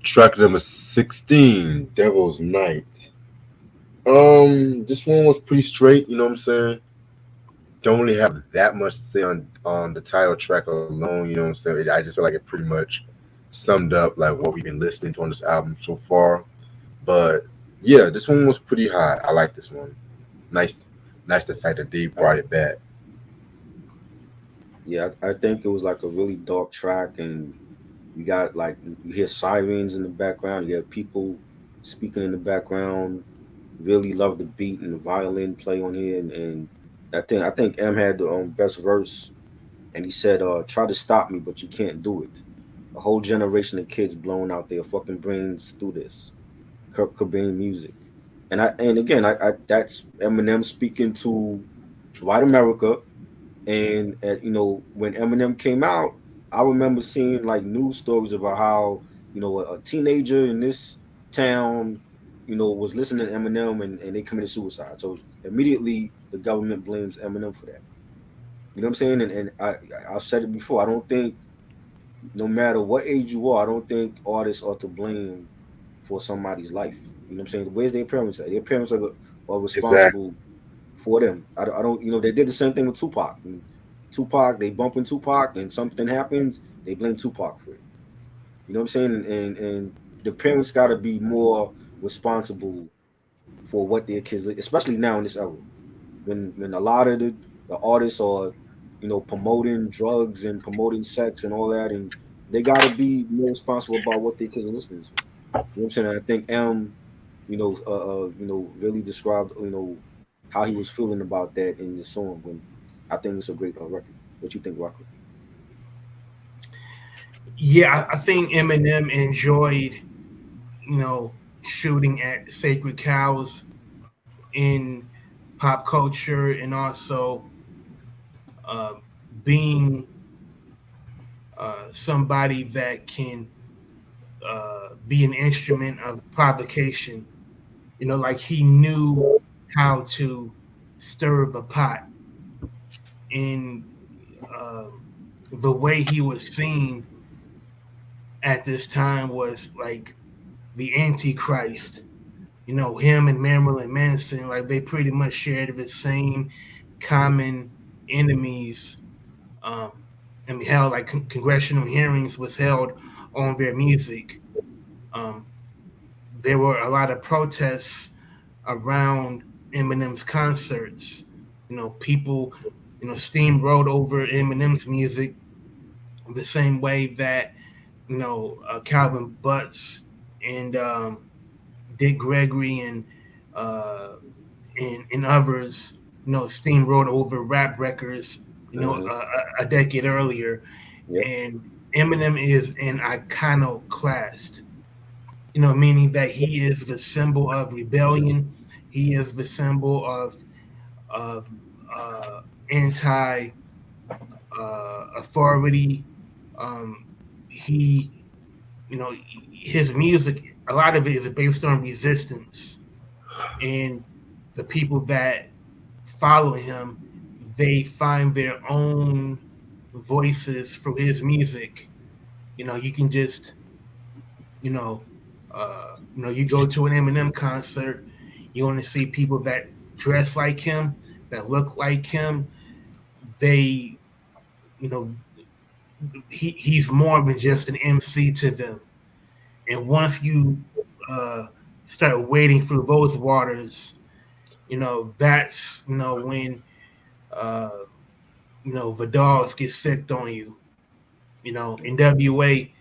Track number 16, Devil's Night. This one was pretty straight. You know what I'm saying? Don't really have that much to say on the title track alone. You know what I'm saying? I just feel like it pretty much summed up like what we've been listening to on this album so far. But yeah, this one was pretty high. I like this one. Nice, nice the fact that they I, brought it back. yeah, I think it was like a really dark track, and you got like you hear sirens in the background, you hear people speaking in the background. Really love the beat and the violin play on here, and I think M had the best verse, and he said, "Try to stop me, but you can't do it. A whole generation of kids blowing out their fucking brains through this Kurt Cobain music." And again, I that's Eminem speaking to white America, and when Eminem came out, I remember seeing like news stories about how a teenager in this town, was listening to Eminem, and they committed suicide. So immediately the government blames Eminem for that. You know what I'm saying? And I've said it before. I don't think no matter what age you are, I don't think artists are to blame for somebody's life. You know what I'm saying? Where's their parents at? Their parents are Exactly. responsible for them. I don't, they did the same thing with Tupac. And Tupac, they bump in Tupac, and something happens, they blame Tupac for it. You know what I'm saying? And the parents got to be more responsible for what their kids, especially now in this era, when a lot of the the artists are, promoting drugs and promoting sex and all that, and they got to be more responsible about what their kids are listening to. You know what I'm saying? I think really described, how he was feeling about that in the song. When I think it's a great record. What you think, Rocco? Yeah, I think Eminem enjoyed, shooting at sacred cows in pop culture, and also uh, being somebody that can be an instrument of provocation. Like he knew how to stir the pot, and um, the way he was seen at this time was like the Antichrist. Him and Marilyn Manson, like they pretty much shared the same common enemies. Um, and held like congressional hearings was held on their music. Um, there were a lot of protests around Eminem's concerts. People, steamrolled over Eminem's music the same way that Calvin Butts and Dick Gregory uh, and others, steamrolled over rap records, Mm-hmm. a decade earlier. Yep. And Eminem is an iconoclast, meaning that he is the symbol of rebellion. He is the symbol of anti authority. He, his music, a lot of it is based on resistance, and the people that follow him, they find their own voices through his music. You can just, you know, you go to an Eminem concert, you want to see people that dress like him, that look like him. They, you know, he's more than just an MC to them. And once you uh, start wading through those waters, that's when uh, the dogs get sicked on you. NWA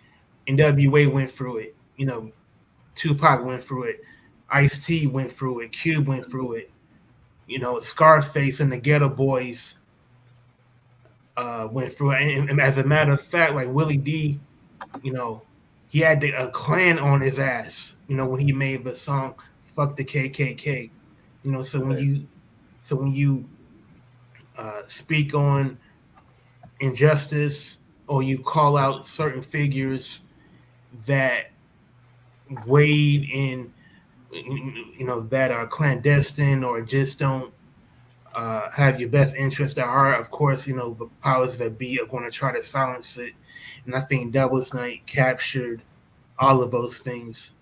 went through it. Tupac went through it. Ice T went through it. Cube went through it. Scarface and the Ghetto Boys went through it. And as a matter of fact, like Willie D, you know, he had a Klan on his ass. When he made the song "Fuck the KKK." So when Right. you speak on injustice or you call out certain figures that wade in, that are clandestine or just don't have your best interest at heart, of course, the powers that be are going to try to silence it. And I think Devil's Night captured all of those things.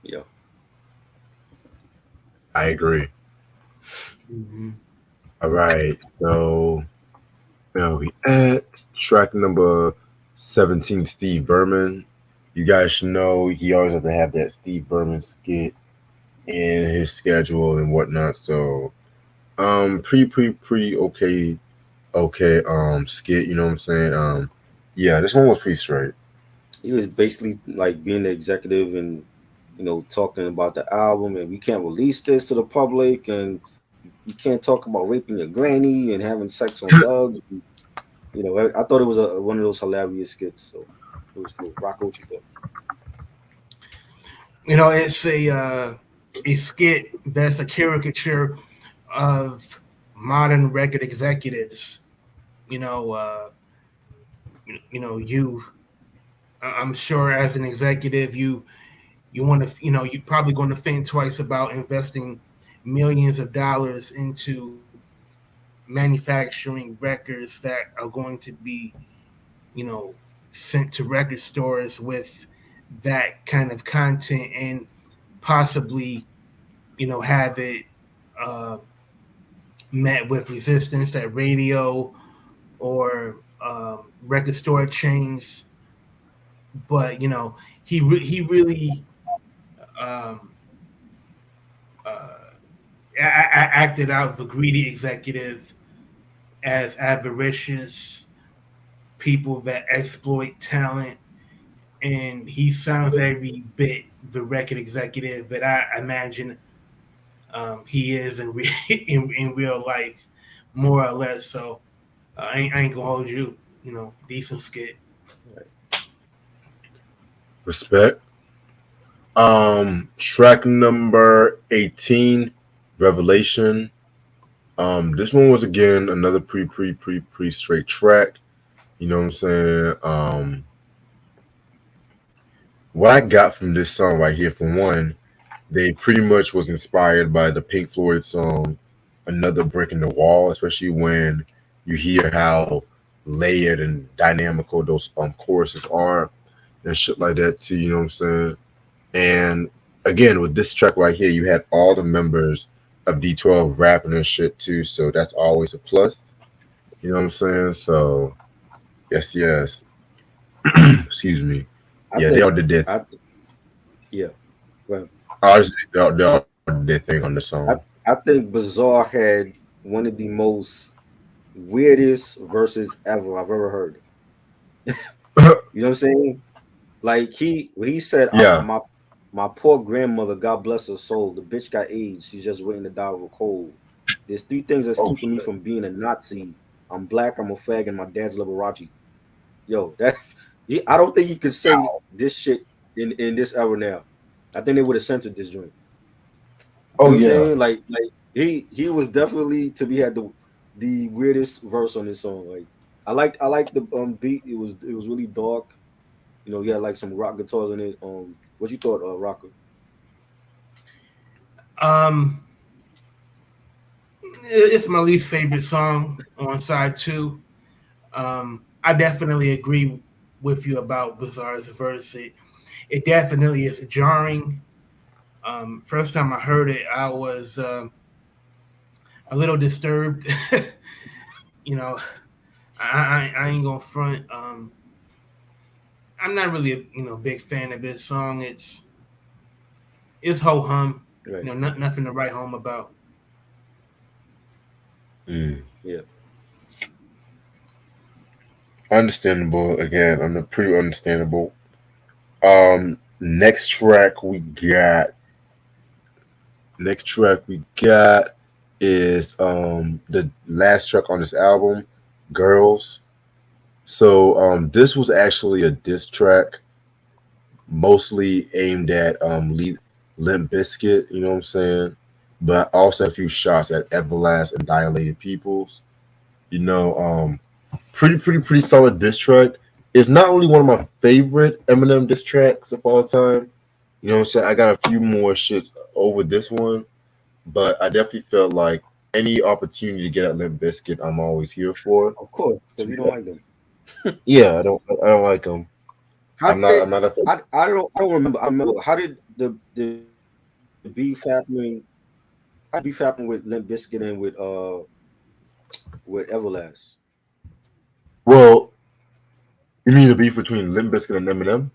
Yeah. I agree. Mm-hmm. All right. So now we at track number 17, Steve Berman. You guys should know he always has to have that Steve Berman skit in his schedule and whatnot. So pretty okay skit, you know what I'm saying? Yeah, this one was pretty straight. He was basically like being the executive and talking about the album, and we can't release this to the public, and you can't talk about raping your granny and having sex on dubs. And, I thought it was one of those hilarious skits, so it was cool. Rocco, what you thought? It's a skit that's a caricature of modern record executives. You know, uh, you. I'm sure as an executive, you want to, you're probably going to think twice about investing millions of dollars into manufacturing records that are going to be, you know, sent to record stores with that kind of content, and possibly, have it uh, met with resistance at radio or record store chains. But he really um, uh, acted out the greedy executive as avaricious people that exploit talent, and he sounds every bit the record executive that I imagine he is in real life, more or less. So I ain't gonna hold you. You know, decent skit. Right. Respect. Track number 18, Revelation. This one was again another pre straight track. You know what I'm saying? What I got from this song right here, for one, they pretty much was inspired by the Pink Floyd song "Another Brick in the Wall," especially when you hear how layered and dynamical those choruses are and shit like that too. You know what I'm saying? And again, with this track right here, you had all the members of D12 rapping and shit too, so that's always a plus. You know what I'm saying? So yes, yes. Excuse me. I Yeah, they think all did their I yeah. Well, honestly, they all did their thing on the song. I think Bizarre had one of the most weirdest verses ever I've ever heard. You know what I'm saying? Like when he said, Yeah. my poor grandmother, God bless her soul, the bitch got AIDS. She's just waiting to die of a cold. There's three things that's Oh keeping me shit. from being a Nazi. I'm black, I'm a fag, and my dad's Liberace. Yo, I don't think he could say this shit in this era now. I think they would have censored this joint. You Oh know what I'm yeah. saying? Like he was definitely to be had the weirdest verse on this song. Like I like the beat. It was really dark. You know, he had like some rock guitars in it. What you thought, Rocker? Um, it's my least favorite song on side two. I definitely agree with you about Bizarre's verse. It definitely is jarring. First time I heard it, I was a little disturbed. You know, I ain't gonna front. I'm not really a big fan of this song. It's ho hum. Right. Nothing to write home about. Mm. Yeah. Understandable. Again, pretty understandable. Next track we got. Next track we got is the last track on this album, "Girls." So this was actually a diss track, mostly aimed at Limp Bizkit. You know what I'm saying? But also a few shots at Everlast and Dilated Peoples. You know, pretty solid diss track. It's not really one of my favorite Eminem diss tracks of all time. You know what I'm saying? I got a few more shits over this one, but I definitely felt like any opportunity to get at Limp Bizkit, I'm always here for. Of course, To because be you don't like them. yeah, I don't like them. How I'm not did I'm not a fan. I don't remember. I remember how did the beef happening? How did the beef happen with Limp Bizkit and with Everlast? Well, you mean the beef between Limp Bizkit and Eminem?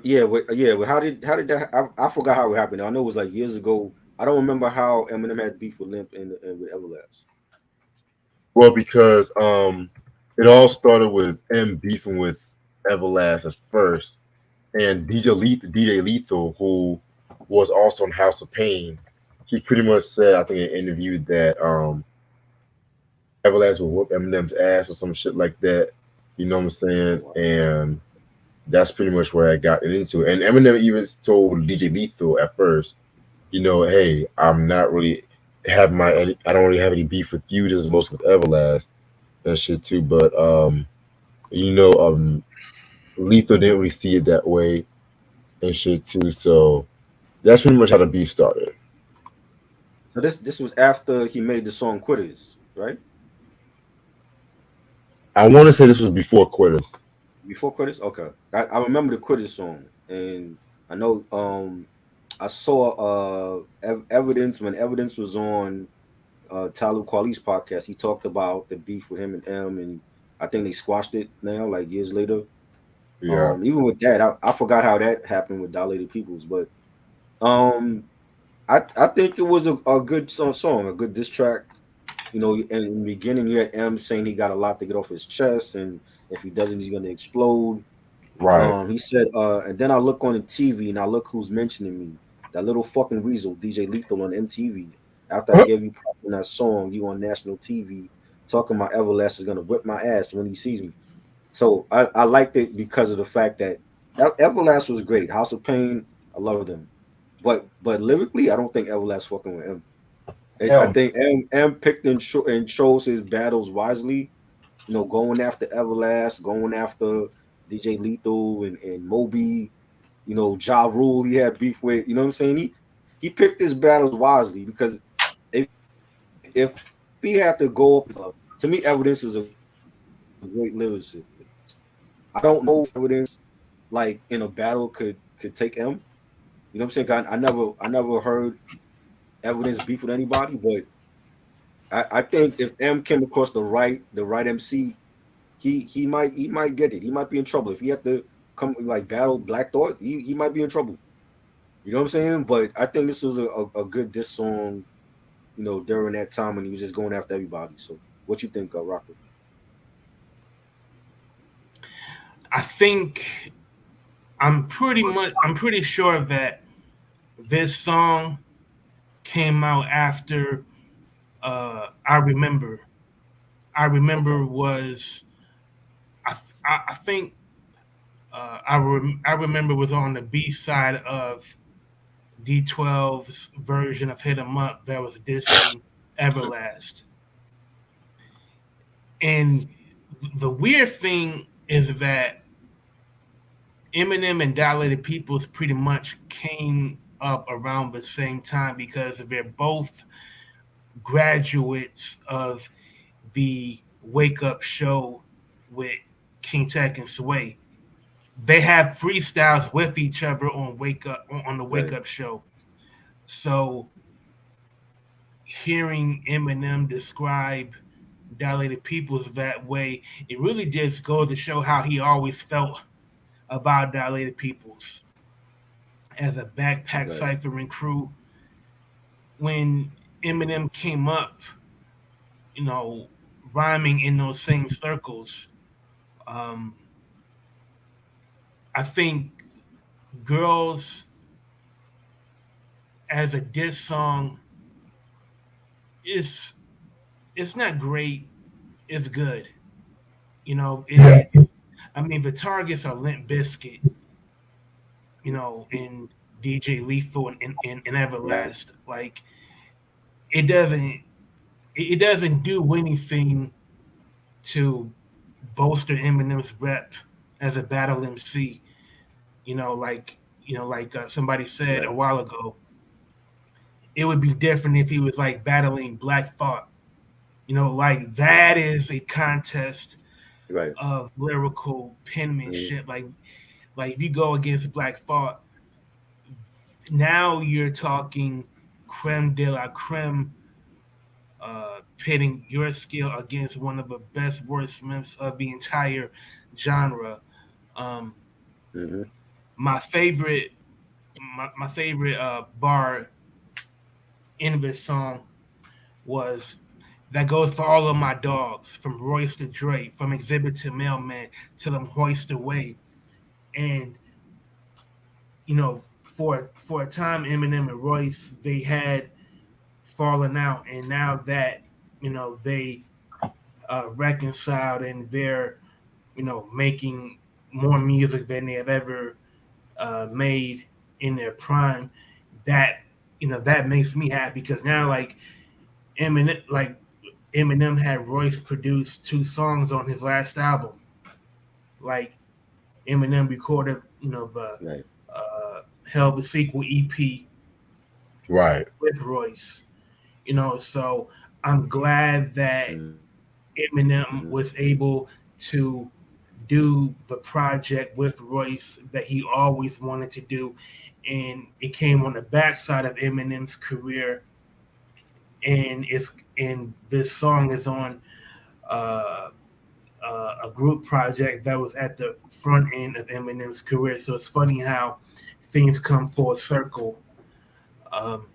Yeah, yeah. How did that? I forgot how it happened. I know it was like years ago. I don't remember how Eminem had beef with Limp and with Everlast. Well, because it all started with M beefing with Everlast at first, and DJ Lethal, who was also on House of Pain, he pretty much said, I think in an interview, that Everlast will whoop Eminem's ass or some shit like that. You know what I'm Oh, saying? wow. And that's pretty much where I got it into. And Eminem even told DJ Lethal at first, hey, I'm not really I don't really have any beef with you. This is mostly with Everlast and shit too. But you know, Lethal didn't really see it that way and shit too. So that's pretty much how the beef started. So this was after he made the song "Quitters," right? I want to say this was before Quitters. Before "Quitters." Okay, I remember the "Quitters" song, and I know I saw evidence when evidence was on Talib Kweli's podcast. He talked about the beef with him and M, and I think they squashed it now, like years later. Yeah. Even with that, I forgot how that happened with Dilated Peoples, but um, I think it was a good song, a good diss track. You know, and in the beginning you had M saying he got a lot to get off his chest, and if he doesn't, he's gonna explode. Right. He said, and then I look on the TV and I look who's mentioning me. That little fucking weasel, DJ Lethal on MTV. After I gave you props on that song, you on national TV talking about Everlast is gonna whip my ass when he sees me. So I liked it because of the fact that Everlast was great. House of Pain, I love them. But lyrically, I don't think Everlast fucking with M. I Hell, think M picked and chose his battles wisely. You know, going after Everlast, going after DJ Lethal and Moby. You know, Ja Rule he had beef with. You know what I'm saying? He picked his battles wisely because if he had to go up, to me, Evidence is a great lyricist. I don't know if Evidence like in a battle could take M. You know what I'm saying? 'Cause I never heard Evidence beef with anybody, but I think if M came across the right MC, he might get it. He might be in trouble if he had to come like battle Black Thought. He might be in trouble. You know what I'm saying? But I think this was a good diss song. You know, during that time when he was just going after everybody. So, what you think, Rocker? I think I'm pretty sure that this song came out after I remember. I Okay. remember was I think I remember was on the B side of D12's version of Hit 'Em Up that was dissing Everlast. And the weird thing is that Eminem and Dilated Peoples pretty much came up around the same time because they're both graduates of the Wake Up show with King Tech and Sway. They have freestyles with each other on the Wake Right. Up show. So hearing Eminem describe Dilated Peoples that way, it really just goes to show how he always felt about Dilated Peoples as a backpack Right. ciphering crew. When Eminem came up, you know, rhyming in those same circles, um, I think Girls as a diss song is it's not great, it's good. You know, yeah. I mean the targets are Limp Biscuit, you know, in DJ Lethal and Everlast. Like it doesn't it doesn't do anything to bolster Eminem's rep as a battle MC. You know, somebody said a Right. while ago, it would be different if he was like battling Black Thought. You know, like that is a contest Right. of lyrical Mm-hmm. penmanship. Like if you go against Black Thought, now you're talking creme de la creme, pitting your skill against one of the best wordsmiths of the entire genre. Um, Mm-hmm. my favorite, my favorite bar in this song was that goes for all of my dogs, from Royce to Dre, from Exhibit to Mailman to them hoist away. And you know, for a time, Eminem and Royce they had fallen out, and now that they reconciled and they're making more music than they have ever made in their prime, that that makes me happy because now Eminem had Royce produce two songs on his last album. Like Eminem recorded, the Right. Hell the Sequel EP Right. with Royce. So I'm glad that Mm-hmm. Eminem was able to do the project with Royce that he always wanted to do, and it came on the backside of Eminem's career, and this song is on uh, a group project that was at the front end of Eminem's career. So it's funny how things come full circle. Um,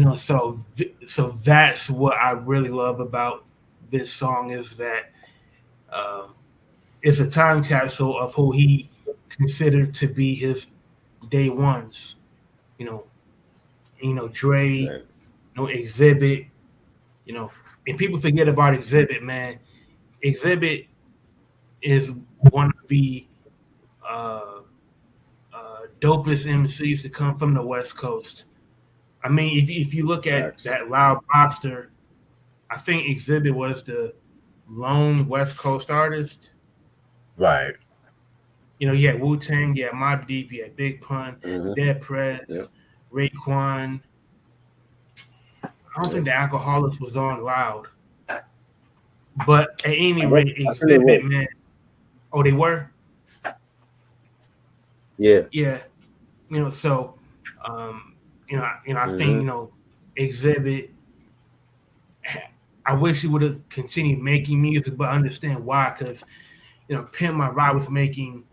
So that's what I really love about this song is that um, it's a time capsule of who he considered to be his day ones. You know, Dre, Right. Exhibit, you know, and people forget about Exhibit, man. Exhibit is one of the uh, dopest MCs to come from the West Coast. I mean, if you look at Facts. that loud roster, I think Exhibit was the lone West Coast artist. Right. You had Wu Tang, you had Mobb Deep, you had Big Pun, Mm-hmm. Dead Yep. Prez, Raekwon. I don't Yep. think the Alcoholics was on loud, but at any rate, I think they were. Exhibit, man. Oh, they were. Yeah. Yeah, so um, I think Mm-hmm. Exhibit. I wish he would have continued making music, but I understand why. Because Pimp My Ride was making,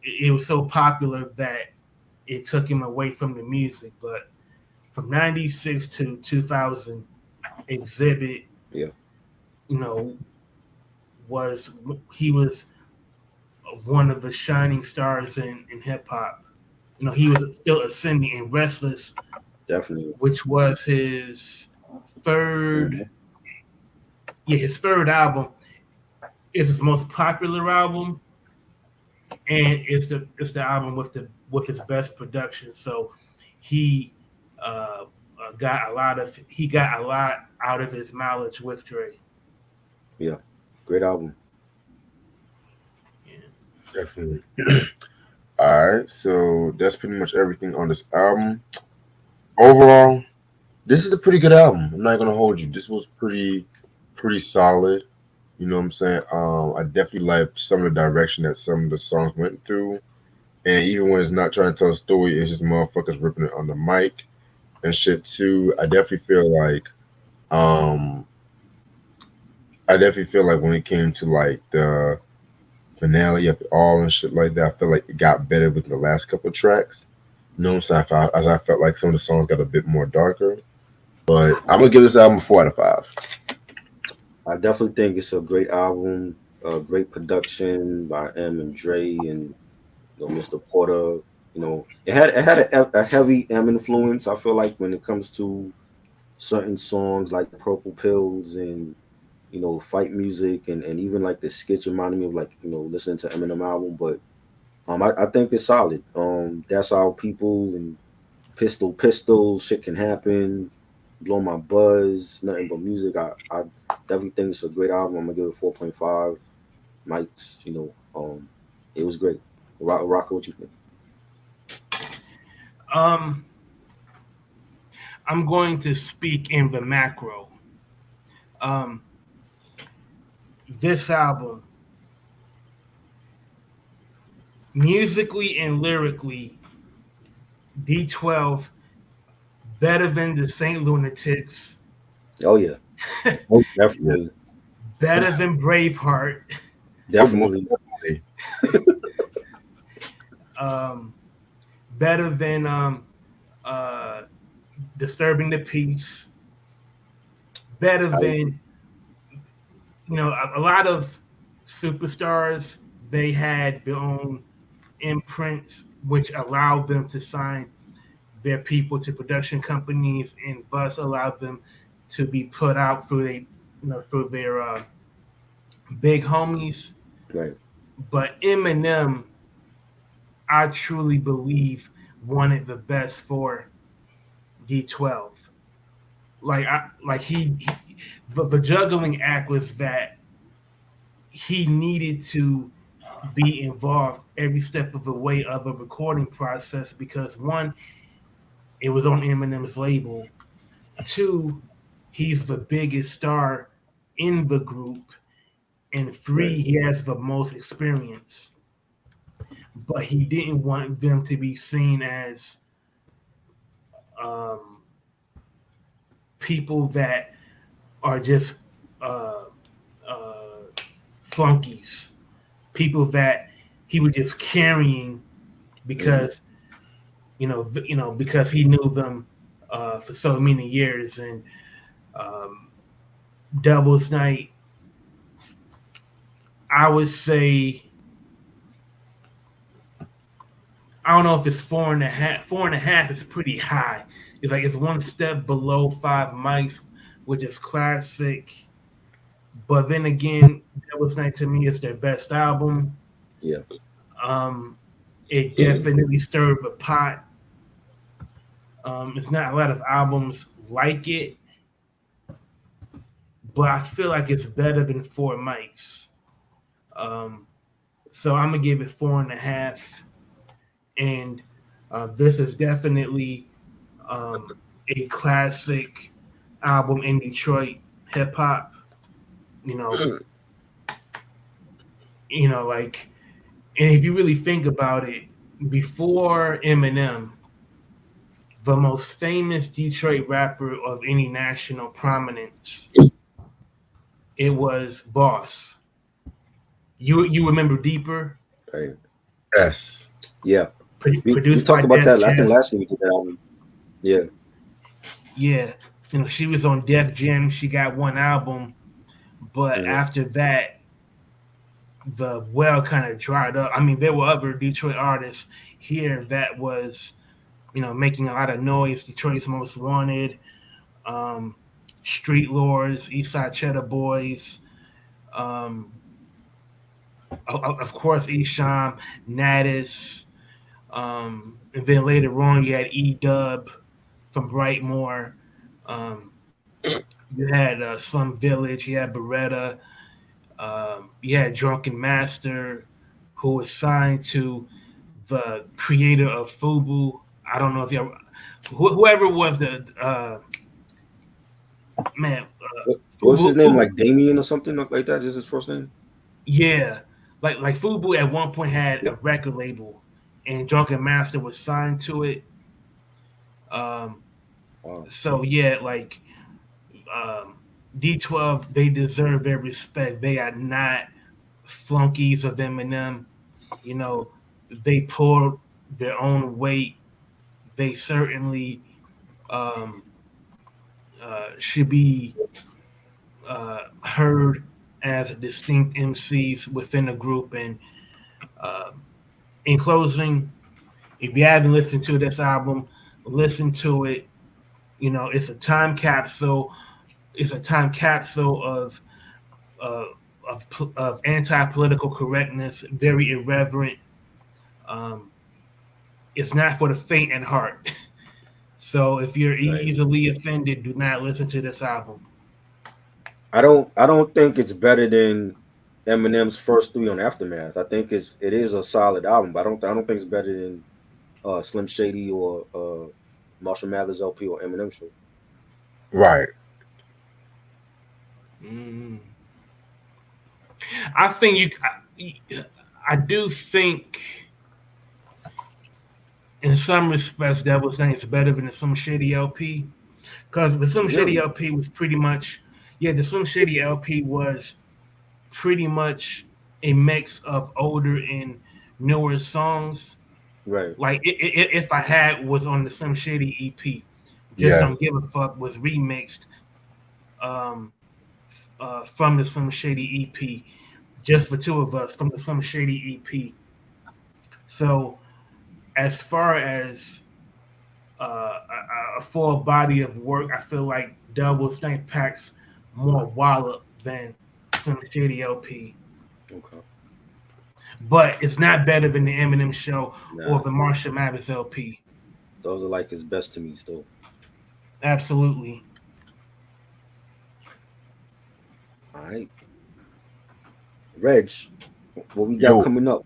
it was so popular that it took him away from the music. But from '96 to 2000, Exhibit, Yeah. you know, was he was one of the shining stars in hip hop. He was still ascending in Restless, Definitely. which was his third, Mm-hmm. yeah, his third album. It's his most popular album, and it's the album with his best production. So he got a lot out of his mileage with Dre. Yeah. Great album. Yeah. Definitely. All right. So that's pretty much everything on this album. Overall, this is a pretty good album. I'm not gonna hold you. This was pretty solid. You know what I'm saying? I definitely liked some of the direction that some of the songs went through. And even when it's not trying to tell a story, it's just motherfuckers ripping it on the mic and shit too. Um I definitely feel like when it came to like the finale of it all and shit like that, I feel like it got better with the last couple of tracks. You know what I'm saying? As I felt like some of the songs got a bit more darker. But I'm gonna give this album a 4 out of 5. I definitely think it's a great album. Great production by M and Dre and Mr. Porter. It had a heavy M influence. I feel like when it comes to certain songs like Purple Pills and fight music and even like the skits reminded me of like listening to Eminem album. But I think it's solid. That's how people and pistol shit can happen. Blow my buzz, nothing but music. I definitely think it's a great album. I'm gonna give it 4.5 mics. It was great. Rocco, what you think? Um, I'm going to speak in the macro. Um, this album, musically and lyrically, D12 better than the Saint Lunatics, Oh yeah, Most definitely. definitely, better than Braveheart, Most definitely. definitely. um, better than uh, Disturbing the Peace, better I than a lot of superstars. They had their own imprints, which allowed them to sign their people to production companies, and thus allowed them to be put out through their big homies. right. But Eminem, I truly believe, wanted the best for D12. The juggling act was that he needed to be involved every step of the way of a recording process because one, it was on Eminem's label. Two, he's the biggest star in the group. And Right. three, he has the most experience. But he didn't want them to be seen as um, people that are just uh, uh, flunkies, people that he was just carrying Hmm. because because he knew them for so many years. And um, Devil's Night, I would say, I don't know if it's 4.5. 4.5 is pretty high. It's like it's one step below Five Mics, which is classic. But then again, Devil's Night to me is their best album. Yeah. Um, it definitely stirred the pot. It's not a lot of albums like it, but I feel like it's better than Four Mics. Um, so I'm gonna give it 4.5. And this is definitely a classic album in Detroit hip hop. You know, like, and if you really think about it, before Eminem, the most famous Detroit rapper of any national prominence, it was Boss. You remember Deeper? Right. Yes. Yeah. We Produced by talked about Def that. I think Jam. last week we did that album. Yeah. Yeah, she was on Def Jam. She got one album, but after that, the well kind of dried up. I mean, there were other Detroit artists here that was, making a lot of noise. Detroit's Most Wanted, um, Street Lords, Eastside Cheddar Boys, um, of course, Esham, Natus, and then later on you had E Dub from Brightmoor. Um, you had Slum Village. You had Beretta. You had Drunken Master, who was signed to the creator of Fubu. I don't know if you whoever was the man. What's his name? Fubu, Like Damien or something like that? Is his first name? yeah, like Fubu at one point had Yeah. a record label, and Drunken Master was signed to it. Um, Wow. so yeah, like D12, they deserve their respect. They are not flunkies of Eminem. You know, they pulled their own weight. They certainly um, should be heard as distinct MCs within the group. And uh, in closing, if you haven't listened to this album, listen to it. It's a time capsule. It's a time capsule uh, of anti-political correctness, very irreverent. Um, it's not for the faint at heart. So if you're easily offended, do not listen to this album. I don't think it's better than Eminem's first three on Aftermath. I think it is a solid album, but I don't think it's better than Slim Shady or Marshall Mathers LP or Eminem Show. Right. I think I do think, in some respects, Devil's Night is better than the Slim Shady LP, because the Slim Shady LP was pretty much, the Slim Shady LP was pretty much a mix of older and newer songs. Right. Like if I had was on the Slim Shady EP, Just Yeah. Don't Give a Fuck was remixed from the Slim Shady EP, just for two of us from the Slim Shady EP. So as far as a full body of work, I feel like Devil's Night packs more wallop than Slim Shady LP. Okay. But it's not better than the Eminem Show Nah. or the Marshall Mathers LP. Those are like his best to me still. Absolutely. All right. Reg, what we got coming up?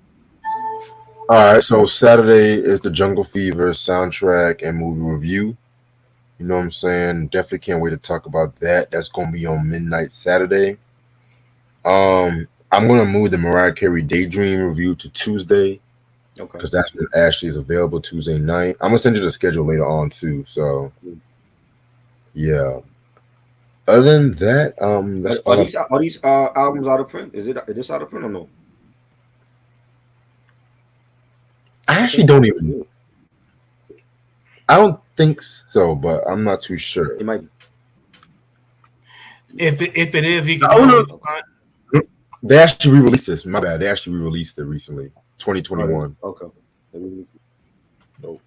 All right, so Saturday is the Jungle Fever soundtrack and movie review. You know what I'm saying? Definitely can't wait to talk about that. That's going to be on midnight Saturday. I'm going to move the Mariah Carey Daydream review to Tuesday. Okay. Because that's when Ashley is available Tuesday night. I'm going to send you the schedule later on, too. So, yeah. Other than that, that's are these albums out of print? Is this out of print or no? I actually don't even know. I don't think so, but I'm not too sure. It might be. If it is, you can I don't know. always Okay. find. They actually re-released this. My bad. They actually re-released it recently, Oh, they, 2021. okay. Let me so,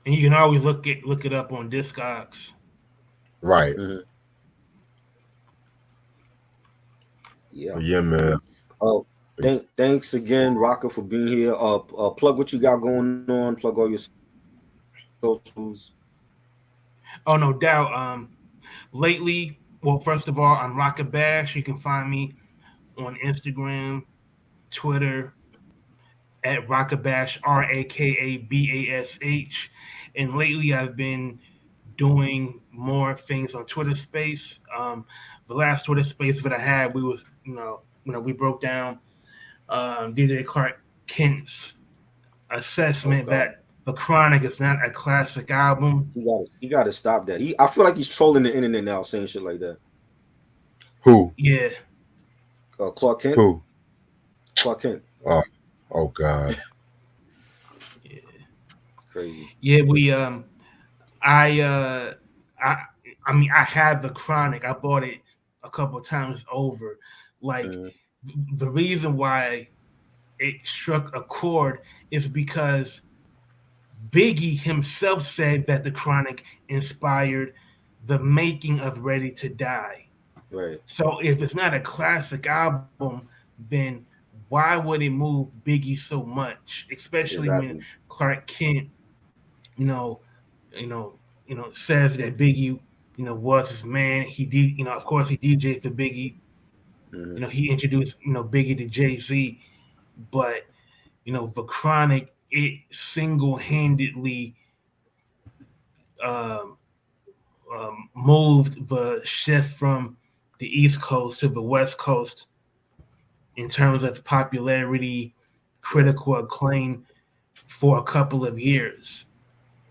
And you can always look it up on Discogs. Right. mhm. Yeah. But yeah, man. Uh, thanks again, Raka, for being here. Plug what you got going on. Plug all your socials. Oh, no doubt. Lately, well, first of all, I'm Rocket Bash. You can find me on Instagram, Twitter at Rakabash, RAKABASH. And lately, I've been doing more things on Twitter Space. The last Twitter Space that I had, we was we broke down DJ Clark Kent's Oh assessment God, that The Chronic is not a classic album. he got to stop that. I feel like he's trolling the internet now, saying shit like that. Who? Yeah, Clark Kent. Who? Clark Kent. Oh, oh God. yeah, Crazy. yeah. I, uh, I, I mean, I had The Chronic. I bought it a couple times over. Like Hmm. the reason why it struck a chord is because Biggie himself said that The Chronic inspired the making of Ready to Die. Right. So if it's not a classic album, then why would it move Biggie so much? Especially when Exactly. Clark Kent, you know, says that Biggie, was his man. He did, of course, he DJed for Biggie. Hmm. He introduced, Biggie to Jay-Z, but the Chronic, it single-handedly um, moved the shift from the East Coast to the West Coast in terms of popularity, Right. critical acclaim for a couple of years.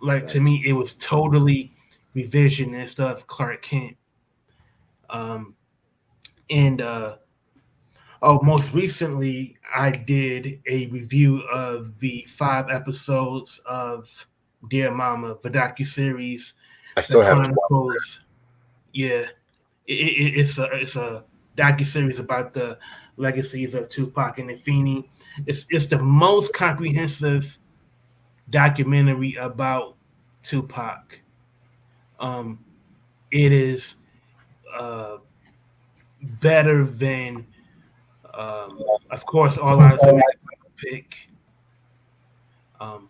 Like to Facts. me, it was totally revisionist of Clark Kent. Um, and most recently, I did a review of the 5 episodes of Dear Mama, the docu series I that still haven't watched. chronicles. Yeah, it's a docu series about the legacies of Tupac and Afeni. It's the most comprehensive documentary about Tupac. Um, it is uh, better than, of course, All Eyes on Me pick. Um,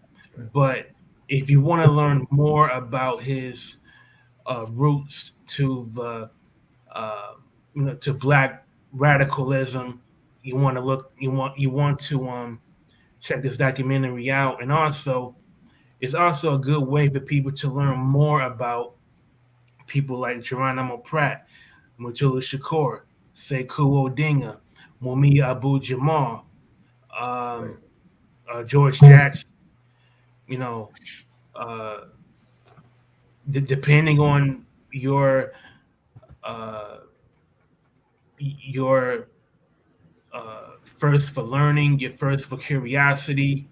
but if you want to learn more about his roots to the uh, to black radicalism, you want to check this documentary out, and also it's also a good way for people to learn more about people like Geronimo Pratt, Mutulu Shakur, Sekou Odinga, Mumia Abu Jamal, Right. um, George Jackson. You know, uh, depending on uh, your first for learning, your first for curiosity,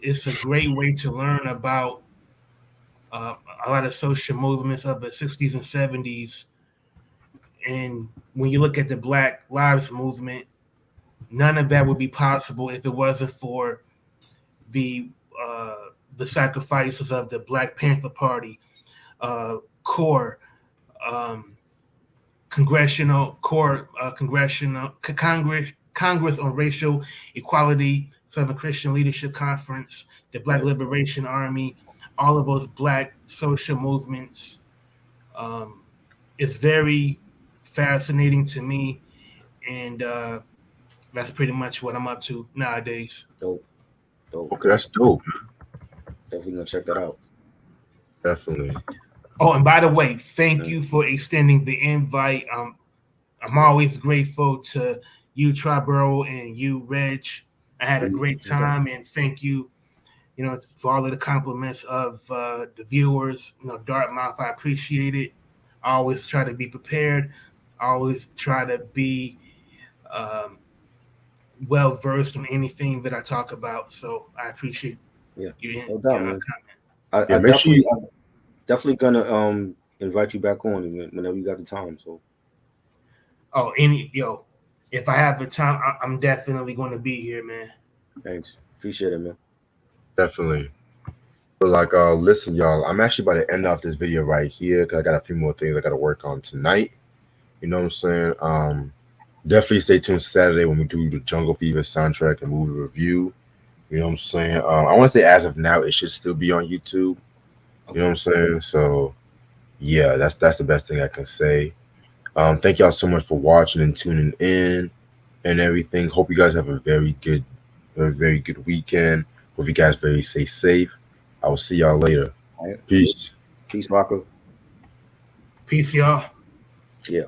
it's a great way to learn about uh, a lot of social movements of the 60s and 70s. And when you look at the Black Lives Movement, none of that would be possible if it wasn't for the uh, the sacrifices of the Black Panther Party, core, um, Congress on Racial Equality, Southern Christian Leadership Conference, the Black Right. Liberation Army, all of those Black social movements. Um, it's very fascinating to me, and that's pretty much what I'm up to nowadays. Dope. Dope. Okay, that's dope. Definitely gonna check that out. Definitely. Oh, and by the way, thank Mhm. you for extending the invite. I'm Yeah. always grateful to you, Triborough, and you, Reg. I had a great Okay. time, and thank you, for all of the compliments of the viewers. Dartmouth, I appreciate it. I always try to be prepared. I always try to be um, well versed on anything that I talk about. So I appreciate Yeah. your No doubt, man. comment. I, Yeah, I make sure definitely, you. I'm definitely gonna invite you back on whenever you got the time. So Oh, if I have the time, I'm definitely going to be here, man. thanks, appreciate it, man. Definitely. But like, listen, y'all. I'm actually about to end off this video right here because I got a few more things I got to work on tonight. You know what I'm saying? Definitely stay tuned Saturday when we do the Jungle Fever soundtrack and movie review. You know what I'm saying? I want to say as of now, it should still be on YouTube. You know what Okay, I'm saying? So yeah, that's the best thing I can say. Thank y'all so much for watching and tuning in and everything. Hope you guys have a very good weekend. Hope you guys very stay safe. I will see y'all later. all right. Peace. Peace, Raka. Peace, y'all. Yeah.